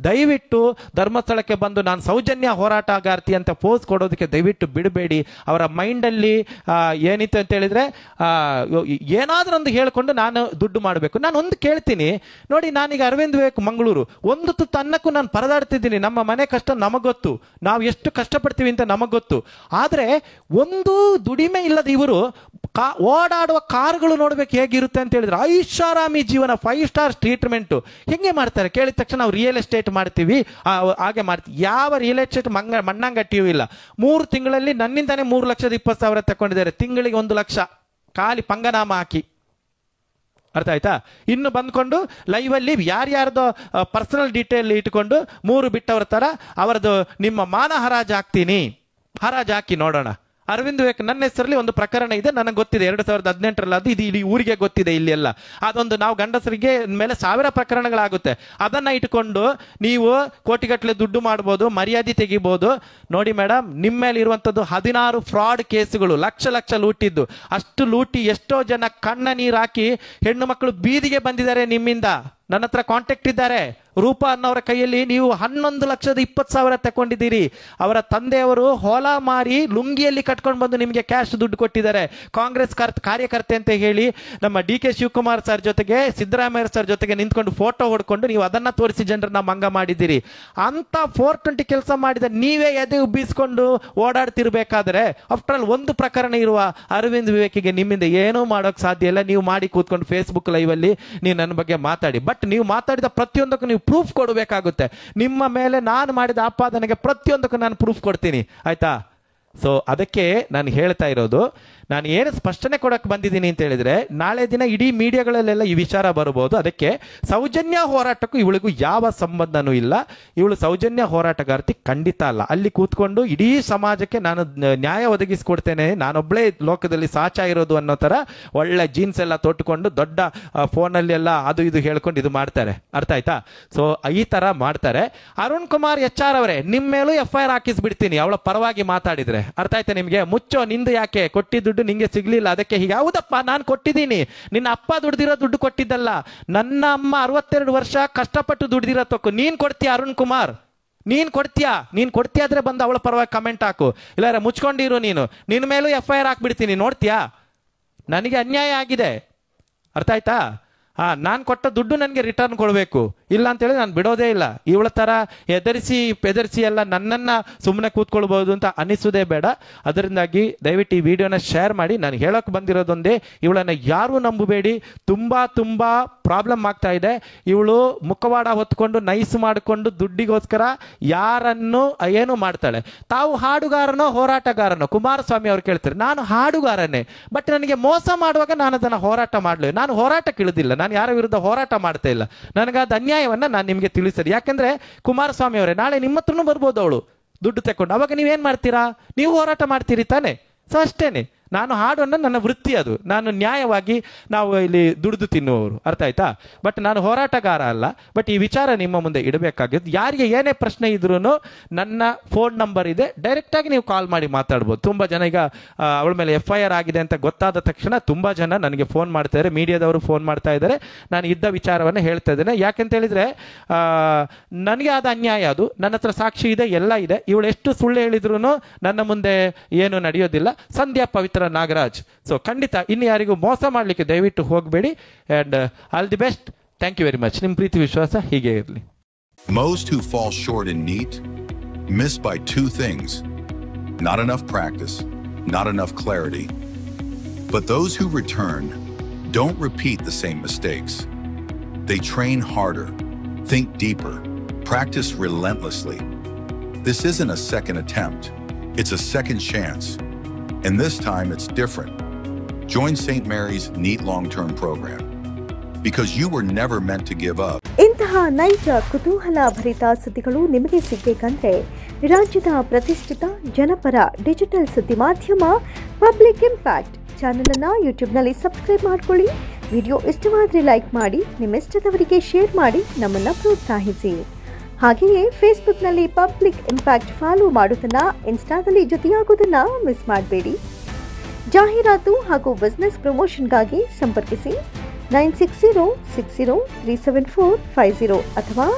ದಯವಿಟ್ಟು ಧರ್ಮಸ್ಥಳಕ್ಕೆ ಬಂದು ನಾನು ಸೌಜನ್ಯ ಹೋರಾಟಗಾರ್ತಿ ಅಂತ ಪೋಸ್ ಕೊಡೋದಕ್ಕೆ ದಯವಿಟ್ಟು ಬಿಡಬೇಡಿ. ಅವರ ಮೈಂಡಲ್ಲಿ ಏನಿತ್ತು ಅಂತ ಹೇಳಿದ್ರೆ, ಏನಾದ್ರೂ ಒಂದು ಹೇಳ್ಕೊಂಡು ನಾನು ದುಡ್ಡು ಮಾಡಬೇಕು. ನಾನು ಒಂದು ಕೇಳ್ತೀನಿ ನೋಡಿ, ನಾನೀಗ ಅರವಿಂದ್ ವಿವೇಕ್ ಮಂಗಳೂರು, ಒಂದು ತುತ್ತು ಅನ್ನಕ್ಕೂ ನಾನು ಪರದಾಡ್ತಿದ್ದೀನಿ. ನಮ್ಮ ಮನೆ ಕಷ್ಟ ನಮಗೊತ್ತು, ನಾವು ಎಷ್ಟು ಕಷ್ಟಪಡ್ತೀವಿ ಅಂತ ನಮಗೊತ್ತು. ಆದ್ರೆ ಒಂದು ದುಡಿಮೆ ಇಲ್ಲದ ಇವರು ಓಡಾಡುವ ಕಾರುಗಳು ನೋಡ್ಬೇಕು ಹೇಗಿರುತ್ತೆ ಅಂತ ಹೇಳಿದ್ರೆ, ಐಷಾರಾಮಿ ಜೀವನ, 5 ಸ್ಟಾರ್ ಟ್ರೀಟ್ಮೆಂಟ್ ಹೆಂಗೆ ಮಾಡ್ತಾರೆ ಕೇಳಿದ ತಕ್ಷಣ ನಾವು ರಿಯಲ್ ಎಸ್ಟೇಟ್ ಮಾಡ್ತೀವಿ ಹಾಗೆ ಮಾಡ್ತೀವಿ. ಯಾವ ರಿಯಲ್ ಎಸ್ಟೇಟ್ ಮಣ್ಣಂಗಟ್ಟಿಯೂ ಇಲ್ಲ. 3 ತಿಂಗಳಲ್ಲಿ ನನ್ನಿಂದಾನೇ 3,20,000 ತಗೊಂಡಿದ್ದಾರೆ, ತಿಂಗಳಿಗೆ 1 ಲಕ್ಷ ಖಾಲಿ ಪಂಗನಾಮ ಹಾಕಿ, ಅರ್ಥ ಆಯ್ತಾ? ಇನ್ನು ಬಂದ್ಕೊಂಡು ಲೈವಲ್ಲಿ ಯಾರ್ಯಾರ್ದು ಪರ್ಸನಲ್ ಡೀಟೇಲ್ ಇಟ್ಕೊಂಡು 3 ಬಿಟ್ಟವ್ರ ತರ ಅವರದು ನಿಮ್ಮ ಮಾನ ಹರಾಜು ಹಾಕಿ ನೋಡೋಣ. ಅರವಿಂದ್ ವಿವೇಕ್ ನನ್ನ ಹೆಸರಲ್ಲಿ ಒಂದು ಪ್ರಕರಣ ಇದೆ, ನನಗೆ ಗೊತ್ತಿದೆ, 2018ರಲ್ಲಿ ಅದು, ಇದು ಇಡೀ ಊರಿಗೆ ಗೊತ್ತಿದೆ. ಇಲ್ಲಿ ಎಲ್ಲ ಅದೊಂದು ನಾವು ಗಂಡಸರಿಗೆ ಮೇಲೆ 1000 ಪ್ರಕರಣಗಳಾಗುತ್ತೆ. ಅದನ್ನ ಇಟ್ಕೊಂಡು ನೀವು ಕೋಟಿಗಟ್ಟಲೆ ದುಡ್ಡು ಮಾಡ್ಬೋದು, ಮರ್ಯಾದೆ ತೆಗಿಬಹುದು. ನೋಡಿ ಮೇಡಮ್, ನಿಮ್ಮ ಮೇಲೆ ಇರುವಂತದ್ದು 16 ಫ್ರಾಡ್ ಕೇಸುಗಳು, ಲಕ್ಷ ಲೂಟಿದ್ದು. ಅಷ್ಟು ಲೂಟಿ ಎಷ್ಟೋ ಜನ ಕಣ್ಣ ನೀರು ಹಾಕಿ ಹೆಣ್ಣು ಮಕ್ಕಳು ಬೀದಿಗೆ ಬಂದಿದ್ದಾರೆ ನಿಮ್ಮಿಂದ. ನನ್ನ ಹತ್ರ ಕಾಂಟ್ಯಾಕ್ಟ್ ಇದ್ದಾರೆ, ರೂಪಾ ಅನ್ನೋರ ಕೈಯಲ್ಲಿ ನೀವು 11,20,000 ತಗೊಂಡಿದ್ದೀರಿ. ಅವರ ತಂದೆಯವರು ಹೊಲ ಮಾರಿ ಲುಂಗಿಯಲ್ಲಿ ಕಟ್ಕೊಂಡು ಬಂದು ನಿಮಗೆ ಕ್ಯಾಶ್ ದುಡ್ಡು ಕೊಟ್ಟಿದ್ದಾರೆ. ಕಾಂಗ್ರೆಸ್ ಕಾರ್ಯಕರ್ತೆ ಅಂತ ಹೇಳಿ ನಮ್ಮ DK ಶಿವಕುಮಾರ್ ಸರ್ ಜೊತೆಗೆ ಸಿದ್ದರಾಮಯ್ಯ ಸರ್ ಜೊತೆಗೆ ನಿಂತ್ಕೊಂಡು ಫೋಟೋ ಹೊಡ್ಕೊಂಡು ನೀವು ಅದನ್ನ ತೋರಿಸಿ ಜನರನ್ನ ಮಂಗ ಮಾಡಿದ್ದೀರಿ. ಅಂತ 420 ಕೆಲಸ ಮಾಡಿದ ನೀವೇ ಎದೆ ಉಬ್ಬಿಸ್ಕೊಂಡು ಓಡಾಡ್ತಿರ್ಬೇಕಾದ್ರೆ ಆಫ್ಟರ್ ಆಲ್ ಒಂದು ಪ್ರಕರಣ ಇರುವ ಅರವಿಂದ್ ವಿವೇಕಿಗೆ ನಿಮ್ಮಿಂದ ಏನೂ ಮಾಡೋಕೆ ಸಾಧ್ಯ ಇಲ್ಲ. ನೀವು ಮಾಡಿ ಕೂತ್ಕೊಂಡು ಫೇಸ್ಬುಕ್ ಲೈವ್ ಅಲ್ಲಿ ನೀವು ನನ್ನ ಬಗ್ಗೆ ಮಾತಾಡಿ, ಬಟ್ ನೀವು ಮಾತಾಡಿದ ಪ್ರತಿಯೊಂದಕ್ಕೂ ನೀವು ಪ್ರೂಫ್ ಕೊಡಬೇಕಾಗುತ್ತೆ. ನಿಮ್ಮ ಮೇಲೆ ನಾನು ಮಾಡಿದ ಆಪಾದನೆಗೆ ಪ್ರತಿಯೊಂದಕ್ಕೂ ನಾನು ಪ್ರೂಫ್ ಕೊಡ್ತೀನಿ, ಆಯ್ತಾ? ಸೊ ಅದಕ್ಕೆ ನಾನು ಹೇಳ್ತಾ ಇರೋದು, ನಾನು ಏನು ಸ್ಪಷ್ಟನೆ ಕೊಡಕ್ಕೆ ಬಂದಿದ್ದೀನಿ ಅಂತ ಹೇಳಿದ್ರೆ, ನಾಳೆ ದಿನ ಇಡೀ ಮೀಡಿಯಾಗಳಲ್ಲೆಲ್ಲ ಈ ವಿಚಾರ ಬರ್ಬೋದು. ಅದಕ್ಕೆ ಸೌಜನ್ಯ ಹೋರಾಟಕ್ಕೂ ಇವಳಿಗೂ ಯಾವ ಸಂಬಂಧನೂ ಇಲ್ಲ. ಇವಳು ಸೌಜನ್ಯ ಹೋರಾಟಗಾರ್ತಿ ಖಂಡಿತ ಅಲ್ಲ. ಅಲ್ಲಿ ಕೂತ್ಕೊಂಡು ಇಡೀ ಸಮಾಜಕ್ಕೆ ನಾನು ನ್ಯಾಯ ಒದಗಿಸ್ಕೊಡ್ತೇನೆ, ನಾನೊಬ್ಬಳೇ ಲೋಕದಲ್ಲಿ ಸಾಚ ಇರೋದು ಅನ್ನೋ ಥರ ಒಳ್ಳೆ ಜೀನ್ಸ್ ಎಲ್ಲ ತೊಟ್ಟುಕೊಂಡು ದೊಡ್ಡ ಫೋನಲ್ಲಿ ಎಲ್ಲ ಅದು ಇದು ಹೇಳ್ಕೊಂಡು ಇದು ಮಾಡ್ತಾರೆ. ಅರ್ಥ ಆಯ್ತಾ? ಸೊ ಈ ಥರ ಮಾಡ್ತಾರೆ. ಅರುಣ್ ಕುಮಾರ್ HR ಅವರೇ, ನಿಮ್ಮ ಮೇಲೂ FIR ಹಾಕಿಸ್ಬಿಡ್ತೀನಿ ಅವಳ ಪರವಾಗಿ ಮಾತಾಡಿದ್ರೆ. ಅರ್ಥ ಆಯ್ತಾ ನಿಮಗೆ? ಮುಚ್ಚೋ, ನಿಂದು ಯಾಕೆ ಕೊಟ್ಟಿದ್ದು ದುಡ್ಡು ನಿಂಗೆ ಸಿಗ್ಲಿಲ್ಲ ಅದಕ್ಕೆ ಹೀಗೆ. ಹೌದಪ್ಪ, ನಾನು ಕೊಟ್ಟಿದ್ದೀನಿ. ನಿನ್ನ ಅಪ್ಪ ದುಡ್ದಿರೋ ದುಡ್ಡು ಕೊಟ್ಟಿದ್ದಲ್ಲ, ನನ್ನ ಅಮ್ಮ 62 ವರ್ಷ ಕಷ್ಟಪಟ್ಟು ದುಡ್ದಿರೋ ತಕ್ಕು. ನೀನ್ ಕೊಡ್ತೀಯ ಅರುಣ್ ಕುಮಾರ್? ನೀನ್ ಕೊಡ್ತೀಯ ಆದ್ರೆ ಬಂದು ಅವಳ ಪರವಾಗಿ ಕಮೆಂಟ್ ಹಾಕು, ಇಲ್ಲಾರ ಮುಚ್ಕೊಂಡಿರು. ನಿನ್ನ ಮೇಲೂ FIR ಹಾಕ್ಬಿಡ್ತೀನಿ, ನೋಡ್ತೀಯಾ? ನನಗೆ ಅನ್ಯಾಯ ಆಗಿದೆ, ಅರ್ಥ ಆಯ್ತಾ? ನಾನು ಕೊಟ್ಟ ದುಡ್ಡು ನನಗೆ ರಿಟರ್ನ್ ಕೊಡಬೇಕು, ಇಲ್ಲ ಅಂತೇಳಿ ನಾನು ಬಿಡೋದೇ ಇಲ್ಲ. ಇವಳ ಥರ ಎದರಿಸಿ ಎಲ್ಲ ನನ್ನನ್ನು ಸುಮ್ಮನೆ ಕೂತ್ಕೊಳ್ಬೋದು ಅಂತ ಅನ್ನಿಸೋದೇ ಬೇಡ. ಅದರಿಂದಾಗಿ ದಯವಿಟ್ಟು ಈ ವಿಡಿಯೋನ ಶೇರ್ ಮಾಡಿ. ನಾನು ಹೇಳೋಕೆ ಬಂದಿರೋದೊಂದೇ, ಇವಳನ್ನು ಯಾರೂ ನಂಬಬೇಡಿ. ತುಂಬ ಪ್ರಾಬ್ಲಮ್ ಆಗ್ತಾ ಇದೆ. ಇವಳು ಮುಖವಾಡ ಹೊತ್ಕೊಂಡು ನೈಸ್ ಮಾಡಿಕೊಂಡು ದುಡ್ಡಿಗೋಸ್ಕರ ಯಾರನ್ನು ಏನು ಮಾಡ್ತಾಳೆ. ತಾವು ಹಾಡುಗಾರನೋ ಹೋರಾಟಗಾರನೋ? ಕುಮಾರಸ್ವಾಮಿ ಅವ್ರು ಕೇಳ್ತಾರೆ. ನಾನು ಹಾಡುಗಾರನೇ, ಬಟ್ ನನಗೆ ಮೋಸ ಮಾಡುವಾಗ ನಾನು ಅದನ್ನು ಹೋರಾಟ ಮಾಡಲಿ. ನಾನು ಹೋರಾಟಕ್ಕೆ ಇಳಿದಿಲ್ಲ, ನಾನು ಯಾರ ವಿರುದ್ಧ ಹೋರಾಟ ಮಾಡ್ತಾ ಇಲ್ಲ. ನನಗಾದ ಅನ್ಯಾಯವನ್ನ ನಾನು ನಿಮಗೆ ತಿಳಿಸಿದೆ. ಯಾಕಂದ್ರೆ ಕುಮಾರಸ್ವಾಮಿ ಅವರೇ, ನಾಳೆ ನಿಮ್ಮ ಹತ್ರನೂ ಬರ್ಬೋದು ಅವಳು ದುಡ್ಡು ತಕೊಂಡು. ಅವಾಗ ನೀವೇನ್ ಮಾಡ್ತೀರಾ? ನೀವು ಹೋರಾಟ ಮಾಡ್ತೀರಿ ತಾನೆ? ಸೊ ಅಷ್ಟೇನೆ. ನಾನು ಹಾಡನ್ನು ನನ್ನ ವೃತ್ತಿ, ಅದು ನಾನು ನ್ಯಾಯವಾಗಿ ನಾವು ಇಲ್ಲಿ ದುಡಿದು ತಿನ್ನುವವರು, ಅರ್ಥ ಆಯ್ತಾ? ಬಟ್ ನಾನು ಹೋರಾಟಗಾರ ಅಲ್ಲ. ಬಟ್ ಈ ವಿಚಾರ ನಿಮ್ಮ ಮುಂದೆ ಇಡಬೇಕಾಗಿದ್ದು. ಯಾರಿಗೆ ಏನೇ ಪ್ರಶ್ನೆ ಇದ್ರೂ ನನ್ನ ಫೋನ್ ನಂಬರ್ ಇದೆ, ಡೈರೆಕ್ಟಾಗಿ ನೀವು ಕಾಲ್ ಮಾಡಿ ಮಾತಾಡ್ಬೋದು. ತುಂಬ ಜನ ಈಗ ಅವಳ ಮೇಲೆ FIR ಆಗಿದೆ ಅಂತ ಗೊತ್ತಾದ ತಕ್ಷಣ ತುಂಬ ಜನ ನನಗೆ ಫೋನ್ ಮಾಡ್ತಾ ಇದ್ದಾರೆ, ಮೀಡಿಯಾದವರು ಫೋನ್ ಮಾಡ್ತಾ ಇದ್ದಾರೆ. ನಾನು ಇದ್ದ ವಿಚಾರವನ್ನು ಹೇಳ್ತಾ ಇದ್ದೇನೆ. ಯಾಕೆಂತ ಹೇಳಿದ್ರೆ ನನಗೆ ಆದ ಅನ್ಯಾಯ ಅದು. ನನ್ನ ಹತ್ರ ಸಾಕ್ಷಿ ಇದೆ, ಎಲ್ಲ ಇದೆ. ಇವಳು ಎಷ್ಟು ಸುಳ್ಳು ಹೇಳಿದ್ರು ನನ್ನ ಮುಂದೆ ಏನು ನಡೆಯೋದಿಲ್ಲ. ಸಂಧ್ಯಾ ಪವಿತ್ರ ನಾಗರಾಜ್. ಸೊ ಖಂಡಿತ ಇನ್ನು ಯಾರಿಗೂ ಮೋಸ ಮಾಡಲಿಕ್ಕೆ ದಯವಿಟ್ಟು ಹೋಗಬೇಡಿ. And all the best. Thank you very much. ನಿಮ್ಮ ಪ್ರೀತಿ ವಿಶ್ವಾಸ ಹೀಗೆ ಇರಲಿ. Most who fall short in NEET miss by two things: not enough practice, not enough clarity. But those who return don't repeat the same mistakes. They train harder, think deeper, practice relentlessly. This isn't a second attempt, it's a second chance. And this time it's different. Join St. Mary's NEET long-term program, because you were never meant to give up. ಇಂತಹ ನೈಜ ಕುತೂಹಲ ಭರಿತ ಸುದ್ದಿಗಳು ನಿಮಗೆ ಸಿಗಬೇಕಂದ್ರೆ ರಾಜ್ಯದ ಪ್ರತಿಷ್ಠಿತ ಜನಪರ ಡಿಜಿಟಲ್ ಸುದ್ದಿ ಮಾಧ್ಯಮ ಪಬ್ಲಿಕ್ ಇಂಪ್ಯಾಕ್ಟ್ ಚಾನೆಲ್ ಅನ್ನು ಯೂಟ್ಯೂಬ್ನಲ್ಲಿ ಸಬ್ಸ್ಕ್ರೈಬ್ ಮಾಡ್ಕೊಳ್ಳಿ. ವಿಡಿಯೋ ಇಷ್ಟವಾದರೆ ಲೈಕ್ ಮಾಡಿ, ನಿಮ್ಮ ಇಷ್ಟದವರಿಗೆ ಶೇರ್ ಮಾಡಿ, ನಮ್ಮನ್ನು ಪ್ರೋತ್ಸಾಹಿಸಿ. ಹಾಗೆಯೇ ಫೇಸ್ಬುಕ್ನಲ್ಲಿ ಪಬ್ಲಿಕ್ ಇಂಪ್ಯಾಕ್ಟ್ ಫಾಲೋ ಮಾಡೋದನ್ನ, ಇನ್ಸ್ಟಾದಲ್ಲಿ ಜೊತೆಯಾಗೋದನ್ನ ಮಿಸ್ ಮಾಡಬೇಡಿ. ಜಾಹೀರಾತು ಹಾಗೂ ಬಿಸ್ನೆಸ್ ಪ್ರಮೋಷನ್ಗಾಗಿ ಸಂಪರ್ಕಿಸಿ 9606037450 ಅಥವಾ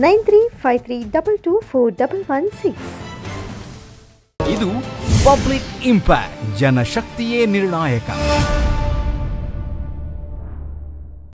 9353224116. ಇದು ಪಬ್ಲಿಕ್ ಇಂಪ್ಯಾಕ್ಟ್, ಜನಶಕ್ತಿಯೇ ನಿರ್ಣಾಯಕ.